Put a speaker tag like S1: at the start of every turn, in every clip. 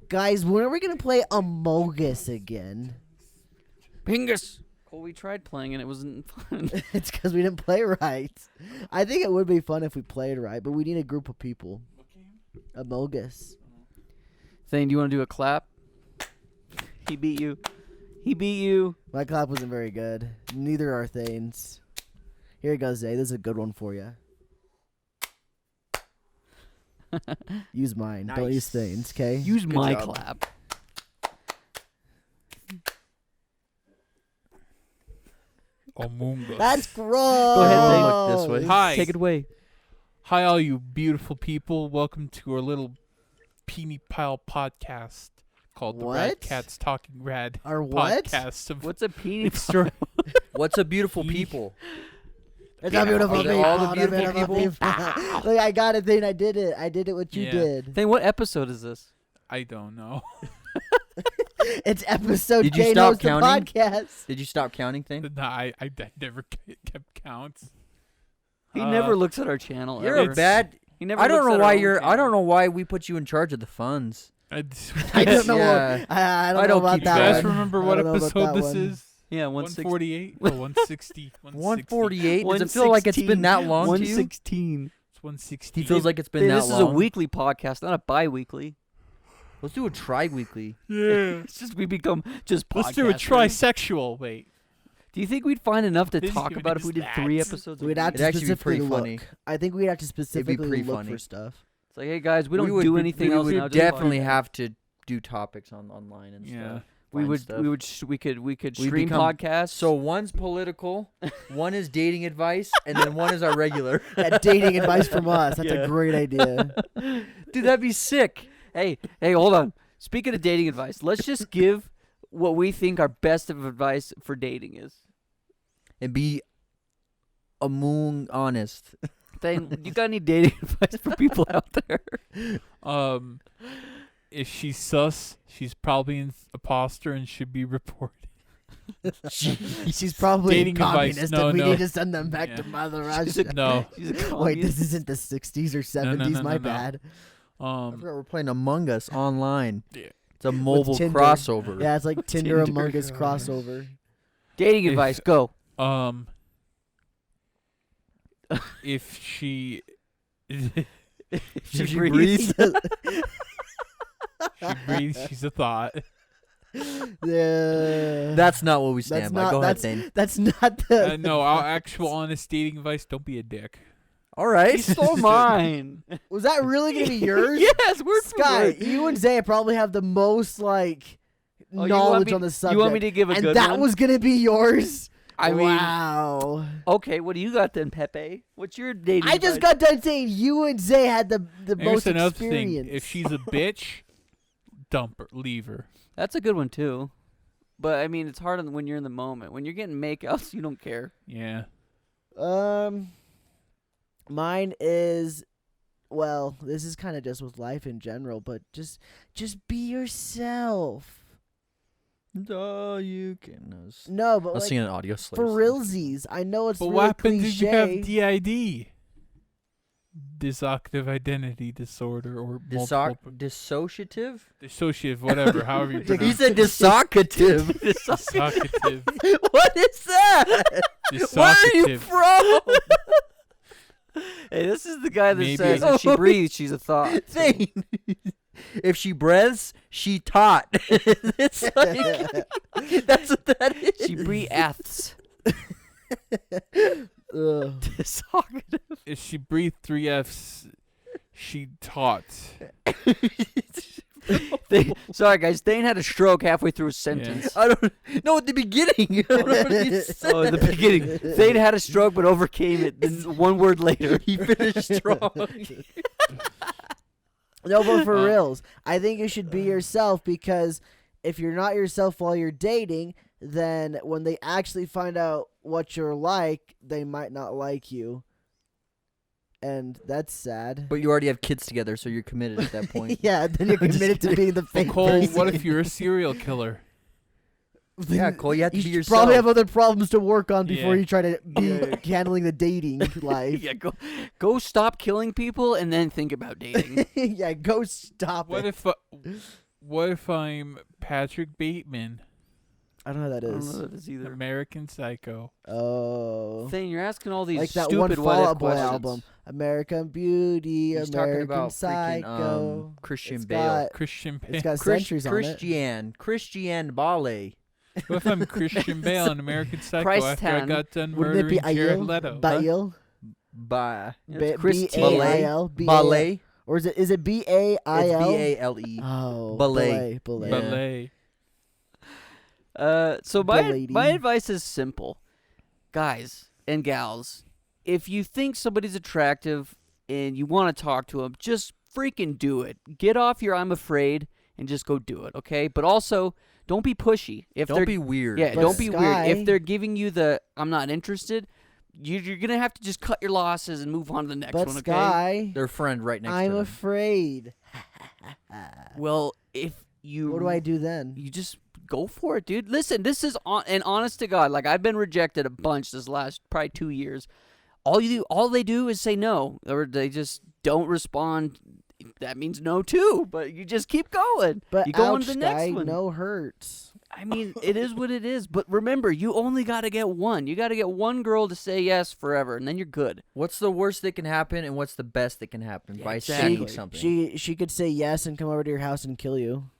S1: Guys, when are we gonna play Among Us again?
S2: Pingus. Well, we tried playing and it wasn't fun.
S1: It's because we didn't play right. I think it would be fun if we played right, but we need a group of people. Among Us.
S2: Thayne, do you want to do a clap? He beat you. He beat you.
S1: My clap wasn't very good. Neither are Thayne's. Here you go, Zay. This is a good one for you. Use mine. Don't use Thayne's, okay?
S2: Use
S1: Good
S2: my
S1: job.
S2: clap.
S3: Among Us.
S1: That's gross.
S2: Go ahead, Thayne.
S4: Look this way.
S3: Hi.
S2: Take it away.
S3: Hi, all you beautiful people. Welcome to our little Peony Pile podcast called
S1: What?
S3: the radkatz Talking Rad
S1: Our what?
S3: podcast. Of
S2: What's a peony?
S3: story.
S4: What's a beautiful people?
S1: It's a beautiful
S4: Are they
S1: people.
S4: all the
S1: It's a
S4: beautiful people?
S1: Look, I got it, Thayne. I did it. I did it what you
S3: Yeah.
S1: did.
S2: Thayne, what episode is this?
S3: I don't know.
S1: It's episode
S4: Did you
S1: Jane
S4: stop
S1: hosts the
S4: counting?
S1: podcast.
S4: Did you stop counting thing?
S3: No, I never kept counts.
S2: He never looks at our channel.
S4: You're
S2: ever.
S4: a bad.
S2: He never
S4: I don't
S2: looks
S4: know
S2: at
S4: why
S2: our own
S4: you're. I
S2: channel.
S4: don't know why we put you in charge of the funds.
S1: I don't know.
S4: Yeah.
S1: I don't
S4: I
S1: know
S4: don't
S1: about
S4: keep
S3: You
S1: that
S3: guys
S4: track.
S1: one.
S3: remember
S1: I
S3: what
S1: don't know about
S3: episode
S1: that
S3: this
S1: one.
S3: is?
S2: Yeah, 160.
S3: 148? Oh, 160.
S4: 148. Does it feel like it's been that long to you?
S2: 116.
S3: It's 160.
S4: He feels like it's been
S2: Hey,
S4: that
S2: this
S4: long.
S2: is a weekly podcast, not a bi-weekly.
S4: Let's do a tri-weekly.
S3: Yeah.
S2: It's just we become just podcasters.
S3: Let's do a trisexual. Wait.
S2: Do you think we'd find enough to
S3: This is
S2: talk
S3: gonna
S2: about
S3: be
S2: if we did
S3: just
S2: 3
S3: ads.
S2: episodes? a
S1: We'd
S2: week?
S1: have
S4: It'd
S1: to
S4: actually be
S1: specifically
S4: pretty
S1: look.
S4: funny.
S1: I think we'd have to specifically
S4: pretty
S1: look
S4: funny.
S1: for stuff.
S2: It's like, hey guys, we don't
S4: would-
S2: do anything else
S4: We
S2: now.
S4: would
S2: just
S4: definitely
S2: podcast.
S4: have to do topics online and
S3: Yeah.
S4: stuff.
S2: We
S4: find
S2: would.
S4: stuff.
S2: We could
S4: We'd
S2: stream
S4: become-
S2: podcasts.
S4: So one's political, one is dating advice, and then one is our regular.
S1: That dating advice from us. That's
S2: Yeah.
S1: a great idea.
S4: Dude, that'd be sick.
S2: hey, hold on. Speaking of dating advice, let's just give what we think our best of advice for dating is.
S4: And be among honest.
S2: Thayne, you got any dating advice for people out there?
S3: If she's sus, she's probably an imposter and should be reported.
S1: She's probably
S3: Dating
S1: a
S3: advice.
S1: communist,
S3: No,
S1: and we
S3: no.
S1: need to send them back
S3: Yeah.
S1: to Mother
S2: She's a-
S1: Russia.
S3: No.
S2: She's a
S1: Wait,
S2: communist.
S1: this isn't the 60s or 70s.
S3: no,
S1: My
S3: no.
S1: bad.
S4: I forgot we're playing Among Us online.
S3: Yeah.
S4: It's a mobile
S1: Tinder.
S4: crossover.
S1: Yeah, it's like Tinder
S2: Tinder.
S1: Among Us crossover.
S2: Dating
S3: If-
S2: advice, go.
S3: If she
S4: She
S2: breathes.
S4: breathes.
S3: she breathes, she's a thought.
S1: Yeah.
S4: That's not what we
S1: That's
S4: stand by.
S1: not-
S4: Go ahead,
S1: that's-
S4: Thayne.
S1: That's not the.
S3: No, our actual honest dating advice: don't be a dick.
S4: All right.
S2: He stole mine.
S1: Was that really gonna be yours?
S2: Yes, word for
S1: Sky,
S2: word.
S1: you and Zay probably have the most like
S2: Oh, you want
S1: knowledge
S2: me-
S1: on the subject.
S2: You want me to give a
S1: and
S2: good
S1: that
S2: one?
S1: was gonna be yours.
S2: I mean,
S1: wow.
S2: okay, what do you got then, Pepe? What's your dating
S1: I just
S2: advice?
S1: got done saying you and Zay had the
S3: Here's
S1: most
S3: another
S1: experience.
S3: thing: if she's a bitch, dump her, leave her.
S2: That's a good one, too. But, I mean, it's hard when you're in the moment. When you're getting makeouts, you don't care.
S3: Yeah.
S1: Mine is, well, this is kind of just with life in general, but just be yourself.
S4: Oh, you can.
S1: No, but
S4: I'll
S1: like,
S4: sing an audio slave.
S1: for realsies, I know it's
S3: But
S1: really
S3: what happens if you have
S1: cliche.
S3: DID? Dissociative identity disorder or multiple
S4: Dissociative?
S3: dissociative, whatever, however you
S1: He
S3: pronounce
S4: He
S3: it.
S4: said dissociative.
S3: Dissociative.
S4: What is that? Where are you
S3: Dissociative.
S4: from?
S2: Hey, this is the guy that
S3: Maybe
S2: says
S3: I-
S2: if she breathes, she's a thought.
S4: Thing. If she breathes, she taught. It's like that's what that is.
S2: She breathes.
S1: Ugh.
S2: Dissociative.
S3: If she breathed 3 Fs, she taught.
S2: Sorry, guys. Thayne had a stroke halfway through a sentence.
S4: I don't know at the beginning. I don't know what you said.
S2: Oh, in the beginning. Thayne had a stroke but overcame it. Then one word later.
S4: He finished strong.
S1: No, but for reals, I think you should be yourself, because if you're not yourself while you're dating, then when they actually find out what you're like, they might not like you. And that's sad.
S4: But you already have kids together, so you're committed at that point.
S1: Yeah, then you're committed to being the fake
S3: Cole,
S1: person.
S3: what if you're a serial killer?
S4: Yeah, Cole, you have to
S1: You
S4: be
S1: should
S4: yourself.
S1: probably have other problems to work on before
S3: Yeah.
S1: you try to be handling the dating life.
S2: Yeah, go stop killing people and then think about dating.
S1: Yeah, go stop
S3: What
S1: it.
S3: if What if I'm Patrick Bateman,
S1: I don't know who that
S2: I don't
S1: is.
S2: know that is either.
S3: American Psycho?
S1: Oh.
S2: Thing, you're asking all these
S1: Like that
S2: stupid
S1: one
S2: what
S1: Fall
S2: if
S1: Out Boy
S2: questions.
S1: album. American Beauty,
S4: He's talking
S1: American
S4: about freaking,
S1: Psycho.
S4: Christian
S1: It's
S4: Bale.
S1: got-
S3: Christian Bale.
S1: It's got centuries on it.
S4: Christian Bale.
S3: What if I'm Christian Bale in American Psycho
S2: Christ
S3: after I
S2: Tan.
S3: got done
S1: Wouldn't it be
S3: murdering Jared
S1: Ail?
S3: Leto?
S1: Bail?
S4: Ba
S2: Yeah, it's
S1: B
S2: Christine.
S1: A I L?
S4: Ballet.
S1: Or is it B-A-I-L?
S4: It's B-A-L-E.
S1: Oh.
S4: Ballet.
S1: Ballet.
S4: Yeah.
S3: Ballet.
S2: So
S1: The
S2: my
S1: lady.
S2: advice is simple, guys and gals. If you think somebody's attractive and you want to talk to them, just freaking do it. Get off your I'm afraid and just go do it, okay? But also, don't be pushy. If
S4: Don't
S2: they're
S4: be weird.
S2: yeah,
S1: But
S2: don't be weird.
S1: Sky-
S2: If they're giving you the I'm not interested, you're gonna have to just cut your losses and move on to the next
S1: But
S2: one, okay?
S1: Sky,
S4: Their friend right next
S1: I'm
S4: to them.
S1: afraid.
S2: Well, if you
S1: What do I do then?
S2: You just go for it, dude. Listen, this is and honest to God, like I've been rejected a bunch this last probably 2 years. All they do is say no, or they just don't respond. That means no too. But you just keep going.
S1: But
S2: you go on
S1: ouch,
S2: to the next
S1: Sky,
S2: one.
S1: no hurts.
S2: I mean, it is what it is. But remember, you only got to get one. You got to get one girl to say yes forever, and then you're good.
S4: What's the worst that can happen, and what's the best that can happen by
S2: exactly.
S4: saying something?
S1: She could say yes and come over to your house and kill you.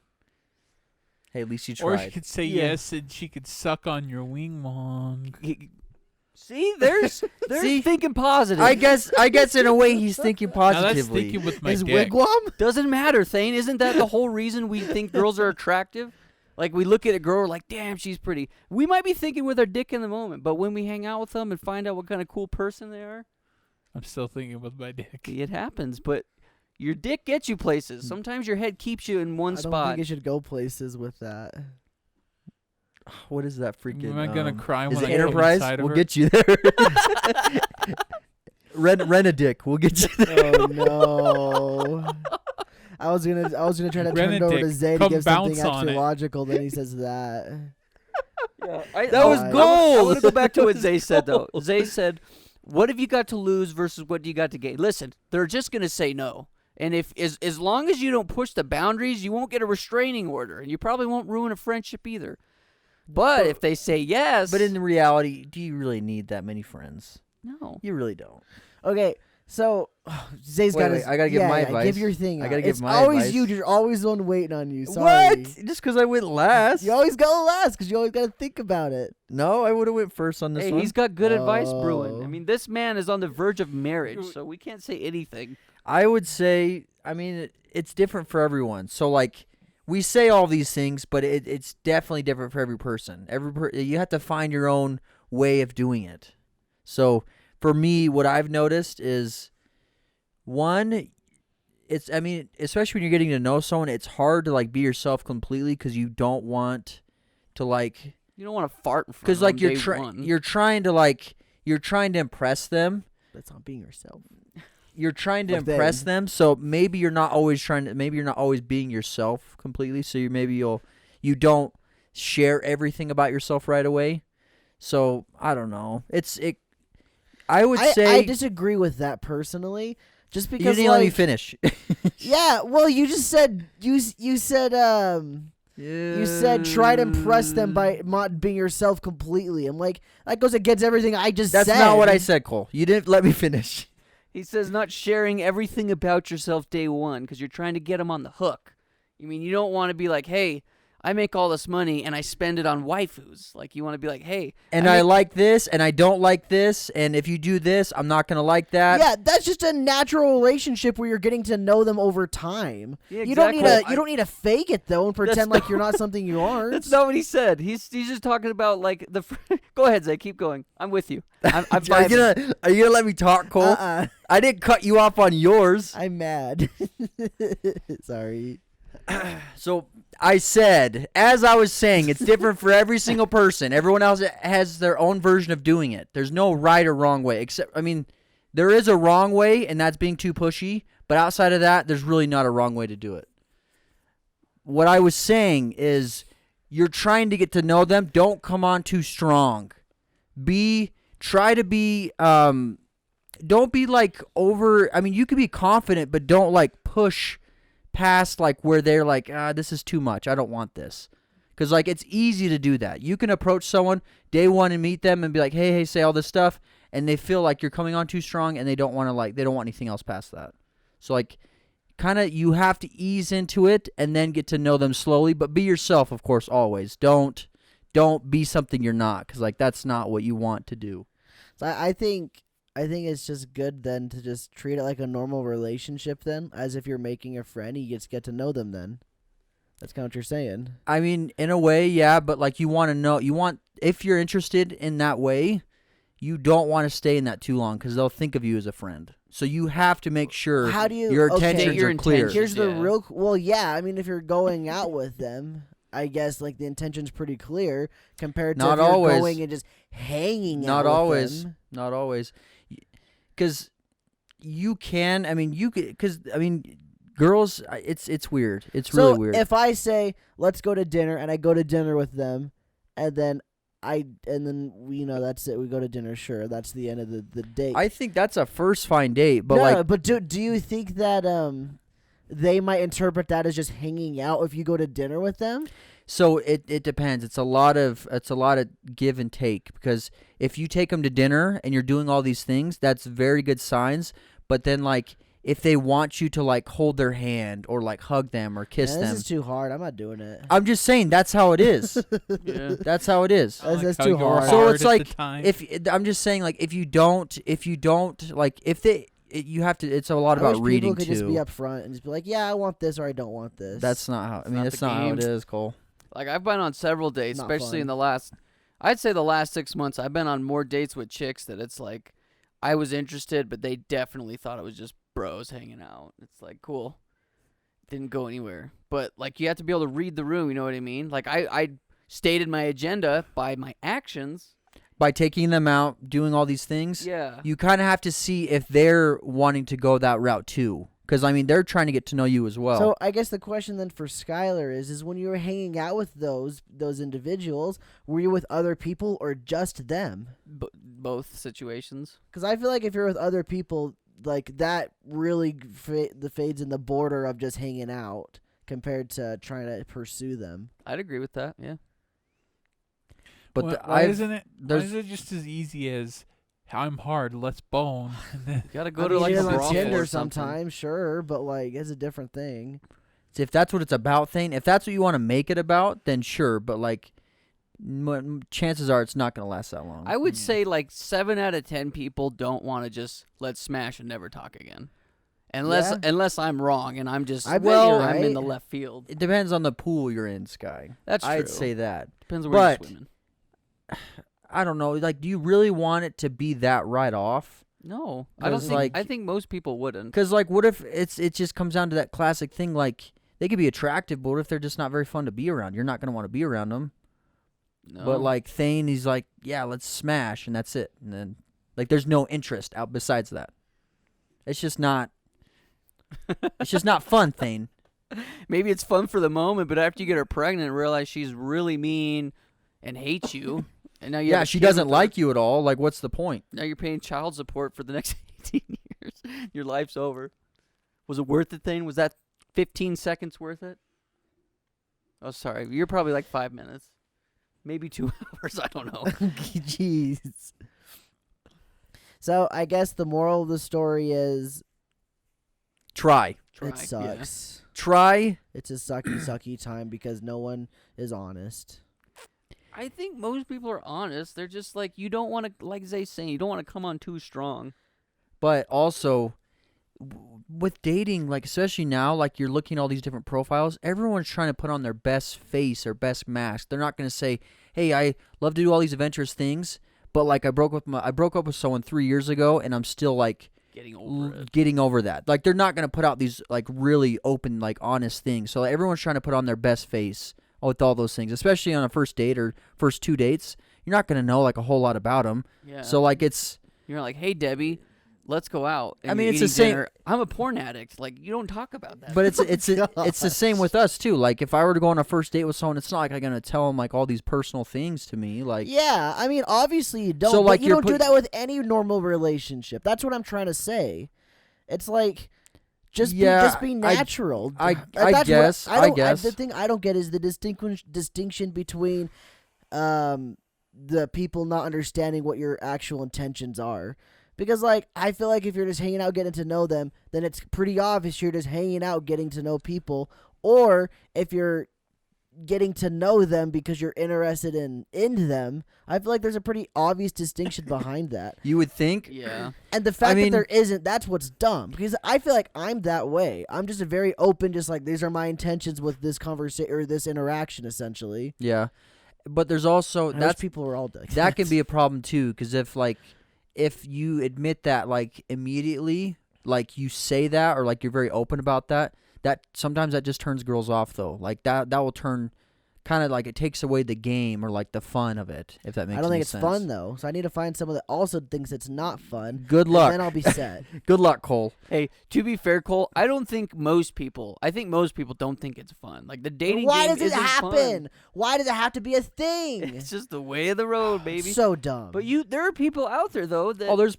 S4: Hey, at least you
S3: Or she
S4: tried.
S3: could say
S2: Yeah.
S3: yes and she could suck on your wing wong.
S2: See, there's
S4: See?
S2: thinking positive.
S4: I guess in a way he's thinking
S3: Now that's
S4: positively.
S3: thinking with my
S1: His
S3: dick.
S1: wigwam?
S2: Doesn't matter, Thayne. Isn't that the whole reason we think girls are attractive? Like, we look at a girl like, damn, she's pretty. We might be thinking with our dick in the moment, but when we hang out with them and find out what kind of cool person they are,
S3: I'm still thinking with my dick.
S2: it happens. But your dick gets you places. Sometimes your head keeps you in one
S1: I don't
S2: spot.
S1: think you should go places with that.
S4: What is that freaking?
S3: Am I gonna cry
S4: Is
S3: when
S4: it
S3: I get
S4: Enterprise?
S3: inside of
S4: We'll
S3: her?
S4: get you there. Rent a dick. We'll get you there.
S1: Oh no. I was gonna try to turn it over to
S3: Benedict,
S1: Zay to
S3: come
S1: give something
S3: bounce on
S1: actually
S3: it.
S1: logical. Then he says that.
S4: That was
S1: I-
S2: I
S4: gold.
S2: want to go back to what Zay said, though. Zay said, what have you got to lose versus what do you got to gain? Listen, they're just going to say no. And if as long as you don't push the boundaries, you won't get a restraining order, and you probably won't ruin a friendship either. But if they say yes,
S4: But in reality, do you really need that many friends?
S2: no.
S4: You really don't.
S1: Okay, so Zay's
S4: Wait,
S1: got
S4: wait,
S1: his.
S4: I gotta give
S1: yeah,
S4: my
S1: yeah,
S4: advice.
S1: Give your thing.
S4: I
S1: out.
S4: gotta give
S1: it's
S4: my
S1: always
S4: advice.
S1: you. You're always the one waiting on you. Sorry.
S4: What? Just because I went last?
S1: You always go last because you always gotta think about it.
S4: No, I would have went first on this
S2: Hey,
S4: one.
S2: he's got good advice brewing. I
S1: Oh.
S2: mean, this man is on the verge of marriage, so we can't say anything.
S4: I would say, I mean, it's different for everyone. So, like, we say all these things, but it's definitely different for every person. You have to find your own way of doing it. So, for me, what I've noticed is, one, I mean, especially when you're getting to know someone, it's hard to, like, be yourself completely because you don't want to, like,
S2: You don't want to fart in front
S4: because,
S2: of
S4: like,
S2: them
S4: you're
S2: day
S4: trying to impress them.
S1: That's not being yourself.
S4: You're trying to
S1: Like
S4: impress
S1: them.
S4: them, so maybe you're not always being yourself completely. So you don't share everything about yourself right away. So I don't know. I would say
S1: I disagree with that personally. Just
S4: you
S1: because
S4: didn't let me finish.
S1: yeah, well, you just said you said try to impress them by not being yourself completely. I'm like, that goes against everything I just
S4: That's
S1: said.
S4: not what I said, Cole. You didn't let me finish.
S2: He says not sharing everything about yourself day one because you're trying to get them on the hook. You mean you don't want to be like, hey, I make all this money and I spend it on waifus. Like, you want to be like, hey.
S4: And I like this, and I don't like this, and if you do this, I'm not gonna like that.
S1: Yeah, that's just a natural relationship where you're getting to know them over time.
S2: Yeah,
S1: You don't need
S2: exactly.
S1: you don't need to fake it though and pretend like you're not something you aren't.
S2: That's not what he said. He's just talking about, like, the... Go ahead, Zay. Keep going. I'm with you. I'm
S4: Are
S2: vibing.
S4: you gonna let me talk, Cole? I didn't cut you off on yours.
S1: I'm mad. Sorry.
S4: So I said, as I was saying, it's different for every single person. Everyone else has their own version of doing it. There's no right or wrong way. Except, I mean, there is a wrong way, and that's being too pushy. But outside of that, there's really not a wrong way to do it. What I was saying is, you're trying to get to know them. Don't come on too strong. Try to be, don't be like over. I mean, you can be confident, but don't like push past like where they're like, this is too much. I don't want this. Because like it's easy to do that. You can approach someone day one and meet them and be like, hey, say all this stuff, and they feel like you're coming on too strong, and they don't want anything else past that. So like, kind of you have to ease into it and then get to know them slowly, but be yourself, of course, always. Don't be something you're not, because like that's not what you want to do.
S1: So I think it's just good then to just treat it like a normal relationship then, as if you're making a friend. You just get to know them then. That's kind of what you're saying.
S4: I mean, in a way, yeah, but like you want to know, if you're interested in that way, you don't want to stay in that too long because they'll think of you as a friend. So you have to make sure your intentions are clear.
S1: Here's the real, well, yeah, I mean, if you're going out with them, I guess like the intention's pretty clear compared to
S4: Not
S1: if you're
S4: always.
S1: going and just hanging
S4: Not
S1: out
S4: always.
S1: with them.
S4: Not always. Because you can, I mean, girls, it's weird. It's really weird.
S1: So if I say, let's go to dinner, and I go to dinner with them, and then that's it. We go to dinner. Sure, that's the end of the date.
S4: I think that's a first fine date, but
S1: no,
S4: like,
S1: but do you think that they might interpret that as just hanging out if you go to dinner with them?
S4: so it depends. It's a lot of give and take, because if you take them to dinner and you're doing all these things, that's very good signs. But then like, if they want you to like hold their hand or like hug them or kiss
S1: Man,
S4: them,
S1: this is too hard. I'm not doing it.
S4: I'm just saying that's how it is.
S2: Yeah.
S4: That's how it is.
S1: That's
S3: how
S1: too
S3: you were
S1: hard.
S4: So it's
S3: at the
S4: like
S3: time.
S4: I'm just saying like if you don't like you have to. It's a lot
S1: I
S4: about
S1: wish
S4: reading
S1: people could just
S4: too.
S1: be up front and just be like, yeah, I want this or I don't want this.
S4: That's not how. I mean,
S2: not
S4: that's
S2: the
S4: not how it
S2: game.
S4: is, Cole.
S2: Like I've been on several dates,
S1: Not
S2: especially in
S1: fun.
S2: I'd say the last 6 months. I've been on more dates with chicks that it's like I was interested, but they definitely thought it was just bros hanging out. It's like cool, didn't go anywhere. But like you have to be able to read the room. You know what I mean? Like I stated my agenda by my actions.
S4: By taking them out, doing all these things,
S2: Yeah.
S4: you kind of have to see if they're wanting to go that route too. Because I mean, they're trying to get to know you as well.
S1: So I guess the question then for Skylar is when you were hanging out with those individuals, were you with other people or just them?
S2: Both situations.
S1: Because I feel like if you're with other people, like that really fades in the border of just hanging out compared to trying to pursue them.
S2: I'd agree with that. Yeah.
S4: but
S3: why isn't it? Why
S4: there's-
S3: is it just as easy as I'm hard, let's bone? And then,
S2: You gotta go
S1: I
S2: to
S1: mean,
S2: like
S1: it
S2: a
S1: is on
S2: brothel
S1: Tinder
S2: or something.
S1: sometimes, sure, but like it's a different thing.
S4: if that's what it's about, Thayne, if that's what you want to make it about, then sure. But like, chances are it's not going to last that long.
S2: I would say like 7 out of 10 people don't want to just let's smash and never talk again, unless I'm wrong and I'm just
S1: I bet you're
S2: I'm in
S1: right.
S2: the left field.
S4: It depends on the pool you're in, Sky.
S2: That's true.
S4: I'd say that.
S2: Depends on where
S4: but-
S2: you're swimming.
S4: I don't know. Like, do you really want it to be that right off?
S2: No, I don't
S4: 'Cause,
S2: think.
S4: like-
S2: I think most people wouldn't.
S4: Because like, what if it just comes down to that classic thing? Like, they could be attractive, but what if they're just not very fun to be around? You're not going to want to be around them.
S2: No.
S4: But like Thayne, he's like, yeah, let's smash, and that's it. And then like, there's no interest out besides that. It's just not. It's just not fun, Thayne.
S2: maybe it's fun for the moment, but after you get her pregnant, realize she's really mean and hates you, and now you have
S4: Yeah,
S2: a
S4: she
S2: kid
S4: doesn't
S2: with her.
S4: like you at all. Like, what's the point?
S2: Now you're paying child support for the next 18 years. Your life's over. Was it worth it, Thane? Was that 15 seconds worth it? Oh, sorry. You're probably like 5 minutes. Maybe 2 hours. I don't know.
S1: Jeez. So I guess the moral of the story is
S4: Try.
S2: Try,
S1: it sucks.
S4: Try.
S1: It's a sucky time because no one is honest.
S2: I think most people are honest. They're just like, you don't want to, like Zay's saying, you don't want to come on too strong.
S4: But also, with dating, like especially now, like you're looking at all these different profiles, everyone's trying to put on their best face or best mask. They're not going to say, "Hey, I love to do all these adventurous things, but like I broke up with someone 3 years ago, and I'm still like
S2: Getting over it.
S4: that." Like they're not going to put out these like really open, like honest things. So everyone's trying to put on their best face with all those things, especially on a first date or first 2 dates. You're not going to know like a whole lot about them.
S2: Yeah.
S4: So like it's.
S2: You're like, hey, Debbie, let's go out. And
S4: I mean,
S2: you're
S4: it's the
S2: eating
S4: same-
S2: dinner. I'm a porn addict. Like, you don't talk about that.
S4: But it's the same with us too. Like if I were to go on a first date with someone, it's not like I'm gonna tell them like all these personal things to me. Like
S1: Yeah, I mean, obviously you don't.
S4: So,
S1: But
S4: like,
S1: you
S4: you're
S1: don't do
S4: put-
S1: that with any normal relationship. That's what I'm trying to say. It's like Just
S4: Yeah,
S1: be natural.
S4: I
S1: That's
S4: guess.
S1: what I don't,
S4: guess.
S1: the thing I don't get is the distinction between the people not understanding what your actual intentions are. Because, like, I feel like if you're just hanging out getting to know them, then it's pretty obvious you're just hanging out getting to know people. Or if you're getting to know them because you're interested in them, I feel like there's a pretty obvious distinction behind that.
S4: You would think.
S2: Yeah.
S1: And the fact
S4: mean-
S1: that there isn't, that's what's dumb. Because I feel like I'm that way. I'm just a very open, just like, these are my intentions with this conversation or this interaction, essentially.
S4: Yeah, but there's also
S1: And those
S4: that's
S1: people are all like
S4: that can be a problem too, because if you admit that like immediately, like you say that or like you're very open about that sometimes that just turns girls off though. Like that will turn kind of like it takes away the game or like the fun of it, if that makes
S1: I don't
S4: any
S1: think it's
S4: sense.
S1: fun though, so I need to find someone that also thinks it's not fun.
S4: Good luck.
S1: And then I'll be set.
S4: Good luck, Cole.
S2: Hey, to be fair, Cole, I think most people don't think it's fun. Like the dating
S1: Why
S2: game
S1: does it
S2: isn't
S1: happen?
S2: fun.
S1: Why does it have to be a thing?
S2: It's just the way of the road, baby.
S1: So dumb.
S2: But there are people out there though that
S4: There's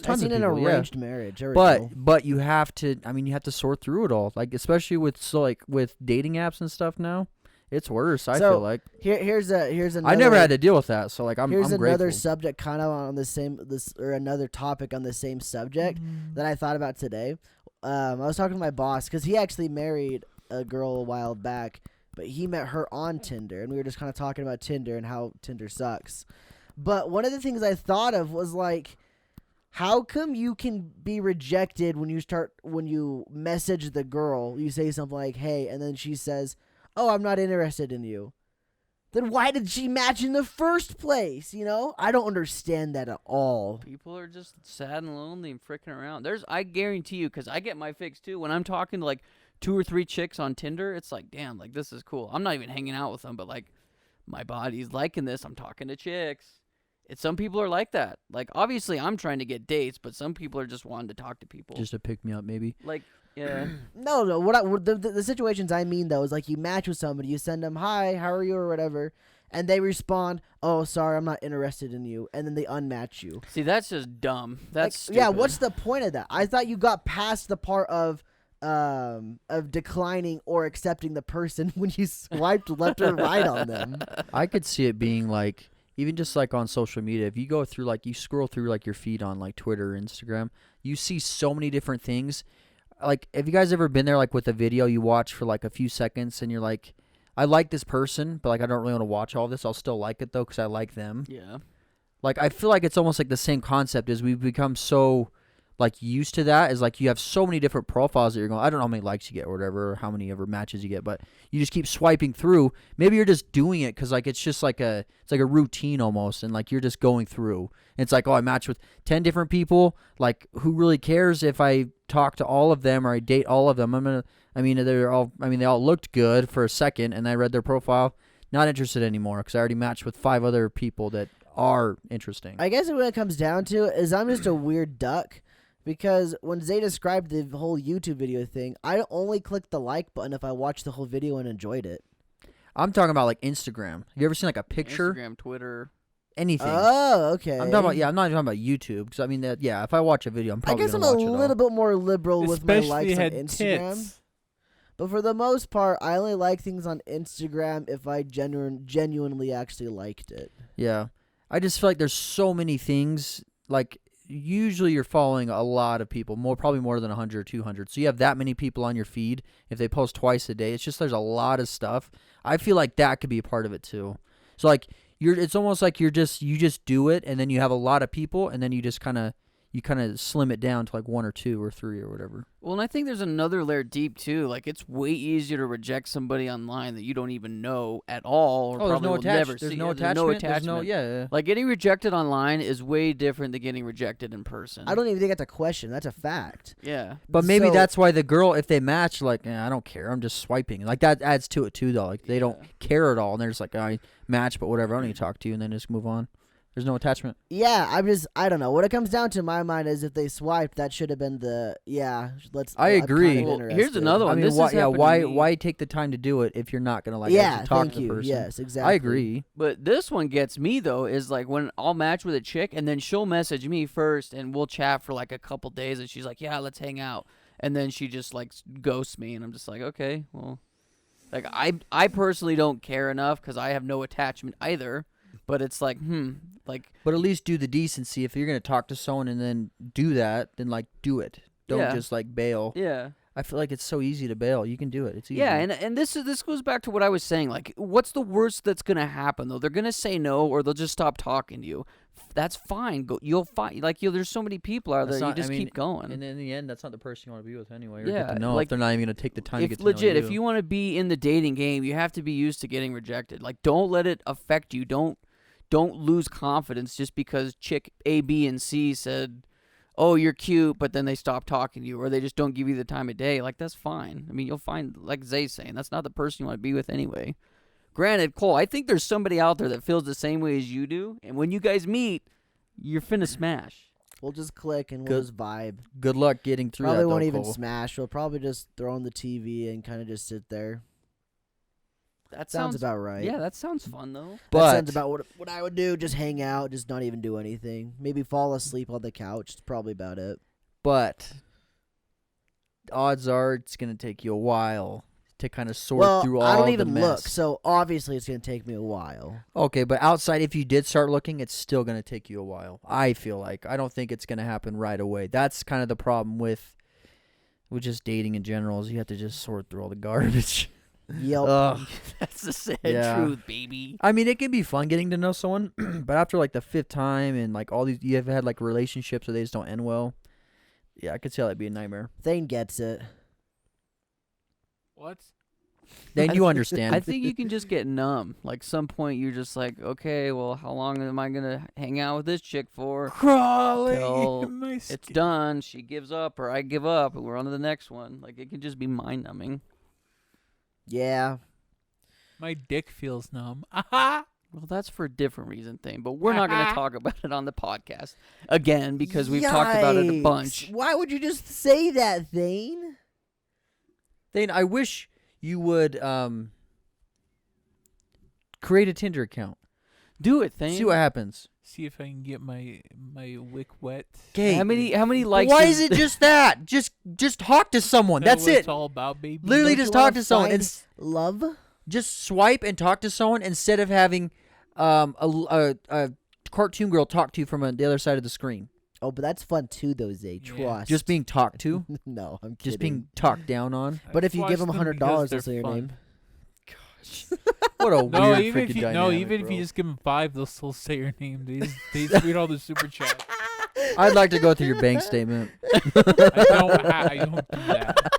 S1: I've
S4: tons
S1: seen
S4: of
S1: an
S4: people. Yeah.
S1: arranged marriage. There we go.
S4: But you have to. I mean, you have to sort through it all. Like especially with dating apps and stuff now, it's worse. I
S1: So,
S4: feel like
S1: here's another.
S4: I never had to deal with that. So like I'm
S1: Here's
S4: I'm
S1: another
S4: grateful.
S1: subject, kind of on the same another topic on the same subject that I thought about today. I was talking to my boss because he actually married a girl a while back, but he met her on Tinder, and we were just kind of talking about Tinder and how Tinder sucks. But one of the things I thought of was like, how come you can be rejected when you message the girl, you say something like, "Hey," and then she says, "Oh, I'm not interested in you." Then why did she match in the first place? You know, I don't understand that at all.
S2: people are just sad and lonely and freaking around. I guarantee you, because I get my fix too. When I'm talking to like 2 or 3 chicks on Tinder, it's like, damn, like this is cool. I'm not even hanging out with them, but like my body's liking this. I'm talking to chicks. Some people are like that. Like obviously, I'm trying to get dates, but some people are just wanting to talk to people.
S4: Just to pick me up, maybe.
S2: Like, yeah.
S1: No. The situations I mean though is like you match with somebody, you send them hi, how are you or whatever, and they respond, "Oh, sorry, I'm not interested in you," and then they unmatch you.
S2: See, that's just dumb. That's
S1: Like, yeah.
S2: stupid.
S1: What's the point of that? I thought you got past the part of declining or accepting the person when you swiped left or right on them.
S4: I could see it being like even just like on social media. If you go through like you scroll through like your feed on like Twitter or Instagram, you see so many different things. Like, have you guys ever been there like with a video you watch for like a few seconds and you're like, I like this person, but like I don't really want to watch all this. I'll still like it though because I like them.
S2: Yeah.
S4: Like I feel like it's almost like the same concept as we've become so like used to that. Is like you have so many different profiles that you're going, I don't know how many likes you get or whatever, or how many ever matches you get, but you just keep swiping through. Maybe you're just doing it because like it's just like it's like a routine almost, and like you're just going through. And it's like, oh, I matched with 10 different people. Like who really cares if I talk to all of them or I date all of them? They all looked good for a second, and I read their profile. Not interested anymore because I already matched with 5 other people that are interesting.
S1: I guess what it comes down to is I'm just a weird duck. Because when Zay described the whole YouTube video thing, I only clicked the like button if I watched the whole video and enjoyed it.
S4: I'm talking about like Instagram. Have you ever seen like a picture?
S2: Instagram, Twitter.
S4: Anything.
S1: Oh, okay.
S4: I'm talking about, I'm not talking about YouTube because I mean that, if I watch a video, I'm
S1: I
S4: probably
S1: guess I'm
S4: gonna
S1: a
S4: watch it all.
S1: little bit more liberal with my
S3: Especially
S1: likes on
S3: had
S1: Instagram.
S3: tits.
S1: But for the most part, I only like things on Instagram if I genuinely actually liked it.
S4: Yeah, I just feel like there's so many things. Like usually you're following a lot of people, probably more than 100 or 200. So you have that many people on your feed. If they post twice a day, it's just there's a lot of stuff. I feel like that could be a part of it too. So like it's almost like you just do it, and then you have a lot of people, and then you just kind of slim it down to like 1 or 2 or 3 or whatever.
S2: Well, and I think there's another layer deep too. Like it's way easier to reject somebody online that you don't even know at all, or
S4: There's
S2: probably
S4: no
S2: will never
S4: attachment. There's
S2: see.
S4: no
S2: Yeah,
S4: attachment.
S2: There's no attachment.
S4: yeah.
S2: Like getting rejected online is way different than getting rejected in person.
S1: I don't even think that's a question. That's a fact.
S2: Yeah.
S4: But maybe
S1: So-
S4: that's why the girl, if they match, like, I don't care. I'm just swiping. Like, that adds to it, too, though. Like, they don't care at all. And they're just like, I match, but whatever. I don't need to talk to you. And then just move on. There's no attachment.
S1: Yeah, I don't know. What it comes down to in my mind is if they swiped, that should have been
S4: I agree.
S1: kind of
S2: Well, here's
S1: interested.
S2: another one.
S4: I mean,
S2: this
S4: why,
S2: has happened to me.
S4: why take the time to do it if you're not going to, like,
S1: Yeah,
S4: actually talk
S1: thank
S4: to the
S1: you.
S4: person?
S1: Yes, exactly.
S4: I agree.
S2: But this one gets me though, is like when I'll match with a chick and then she'll message me first and we'll chat for like a couple days and she's like, yeah, let's hang out. and then she just like ghosts me, and I'm just like, okay, well, like I personally don't care enough because I have no attachment either. But it's like, like.
S4: But at least do the decency. If you're gonna talk to someone and then do that, then like do it. Don't just like bail.
S2: Yeah.
S4: I feel like it's so easy to bail. You can do it. It's easy.
S2: Yeah, and this goes back to what I was saying. Like, what's the worst that's gonna happen though? They're gonna say no, or they'll just stop talking to you. That's fine. You'll find there's so many people out there. You just keep going.
S4: And in the end, that's not the person you want to be with anyway. Or
S2: Yeah,
S4: get to know
S2: like,
S4: if they're not even gonna take the time to get to
S2: legit,
S4: know you.
S2: if you want to be in the dating game, you have to be used to getting rejected. Like, don't let it affect you. Don't lose confidence just because chick A, B, and C said, oh, you're cute, but then they stop talking to you, or they just don't give you the time of day. Like, that's fine. I mean, you'll find, like Zay's saying, that's not the person you want to be with anyway. Granted, Cole, I think there's somebody out there that feels the same way as you do, and when you guys meet, you're finna smash.
S1: We'll just click and we'll just vibe.
S4: Good luck getting through
S1: Probably
S4: that.
S1: won't
S4: though,
S1: even
S4: Cole.
S1: smash. We'll probably just throw on the TV and kind of just sit there.
S2: That
S1: Sounds about right.
S2: Yeah, that sounds fun, though.
S1: That
S4: But
S1: sounds about what I would do. Just hang out, just not even do anything. Maybe fall asleep on the couch. It's probably about it.
S4: But odds are it's gonna take you a while to kind of sort through all
S1: I don't
S4: the
S1: even
S4: mess.
S1: look, so obviously it's gonna take me a while.
S4: Okay, but outside, if you did start looking, it's still gonna take you a while. I feel like I don't think it's gonna happen right away. That's kind of the problem with just dating in general is you have to just sort through all the garbage.
S1: Yelp.
S4: Ugh.
S2: That's the sad
S4: Yeah.
S2: truth, baby.
S4: I mean, it can be fun getting to know someone, but after like the 5th time and like all these, you have had like relationships where they just don't end well. Yeah, I could see how that'd be a nightmare.
S1: Thayne gets it.
S3: What?
S4: Then you understand.
S2: I think you can just get numb. Like, some point you're just like, okay, well, how long am I gonna hang out with this chick for?
S3: Crawling
S2: Till
S3: in my
S2: It's
S3: skin.
S2: done. She gives up, or I give up, and we're on to the next one. Like, it can just be mind numbing.
S1: Yeah.
S3: My dick feels numb. Aha!
S2: Well, that's for a different reason thing, but we're not going to talk about it on the podcast again because we've talked about it a bunch.
S1: Yikes. Why would you just say that, Thayne?
S4: Thayne, I wish you would create a Tinder account.
S2: Do it, Thayne.
S4: See what happens.
S3: See if I can get my wick wet.
S4: Okay.
S2: How many likes?
S4: Why is it just that? Just talk to someone.
S3: Know
S4: That's
S3: what
S4: it.
S3: It's all about, baby.
S4: Literally
S1: Don't
S4: just
S1: you
S4: talk
S1: wanna
S4: to someone
S1: find
S4: and
S1: love?
S4: just swipe and talk to someone instead of having a cartoon girl talk to you from the other side of the screen.
S1: Oh, but that's fun too, though, Zay.
S3: Yeah.
S1: Trust.
S4: Just being talked to,
S1: No, I'm kidding.
S4: just being talked down on.
S1: But if
S3: I've
S1: you give them
S3: watched them
S1: $100,
S3: because
S1: they'll say
S3: they're
S1: your
S3: fun.
S1: name.
S4: What a
S3: No,
S4: weird
S3: even
S4: freaking
S3: if you
S4: dynamic,
S3: even if
S4: bro.
S3: you just give them 5, they'll still say your name. They just read all the super chat.
S4: I'd like to go through your bank statement.
S3: I don't do that.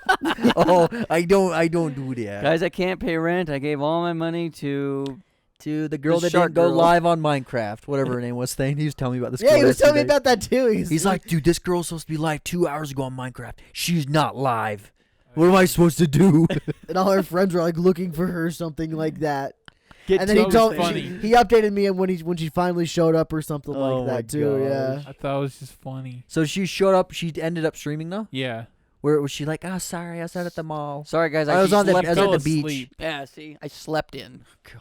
S4: Oh, I don't do that.
S2: Guys, I can't pay rent. I gave all my money to.
S4: To the girl
S2: The
S4: that
S2: shark
S4: didn't go
S2: girl.
S4: live on Minecraft, whatever her name was. Thing. He was telling me about this.
S1: Yeah,
S4: girl
S1: he was telling me
S4: yesterday.
S1: about that too.
S4: He's like, dude, this girl's supposed to be live 2 hours ago on Minecraft. She's not live. What am I supposed to do?
S1: and all her friends were like looking for her, something like that.
S2: Get
S1: And then he
S3: so
S1: told
S3: funny.
S1: he updated me when she finally showed up or something
S4: Oh
S1: like
S4: my
S1: that too. Yeah.
S3: I thought it was just funny.
S4: So she showed up. She ended up streaming though.
S3: Yeah.
S4: Where was she like? Oh, sorry, I was out at the mall.
S2: Sorry, guys.
S4: I was on the
S2: slept
S4: I was
S3: fell
S4: at the beach.
S3: asleep.
S2: Yeah, see, I slept in.
S3: Yeah.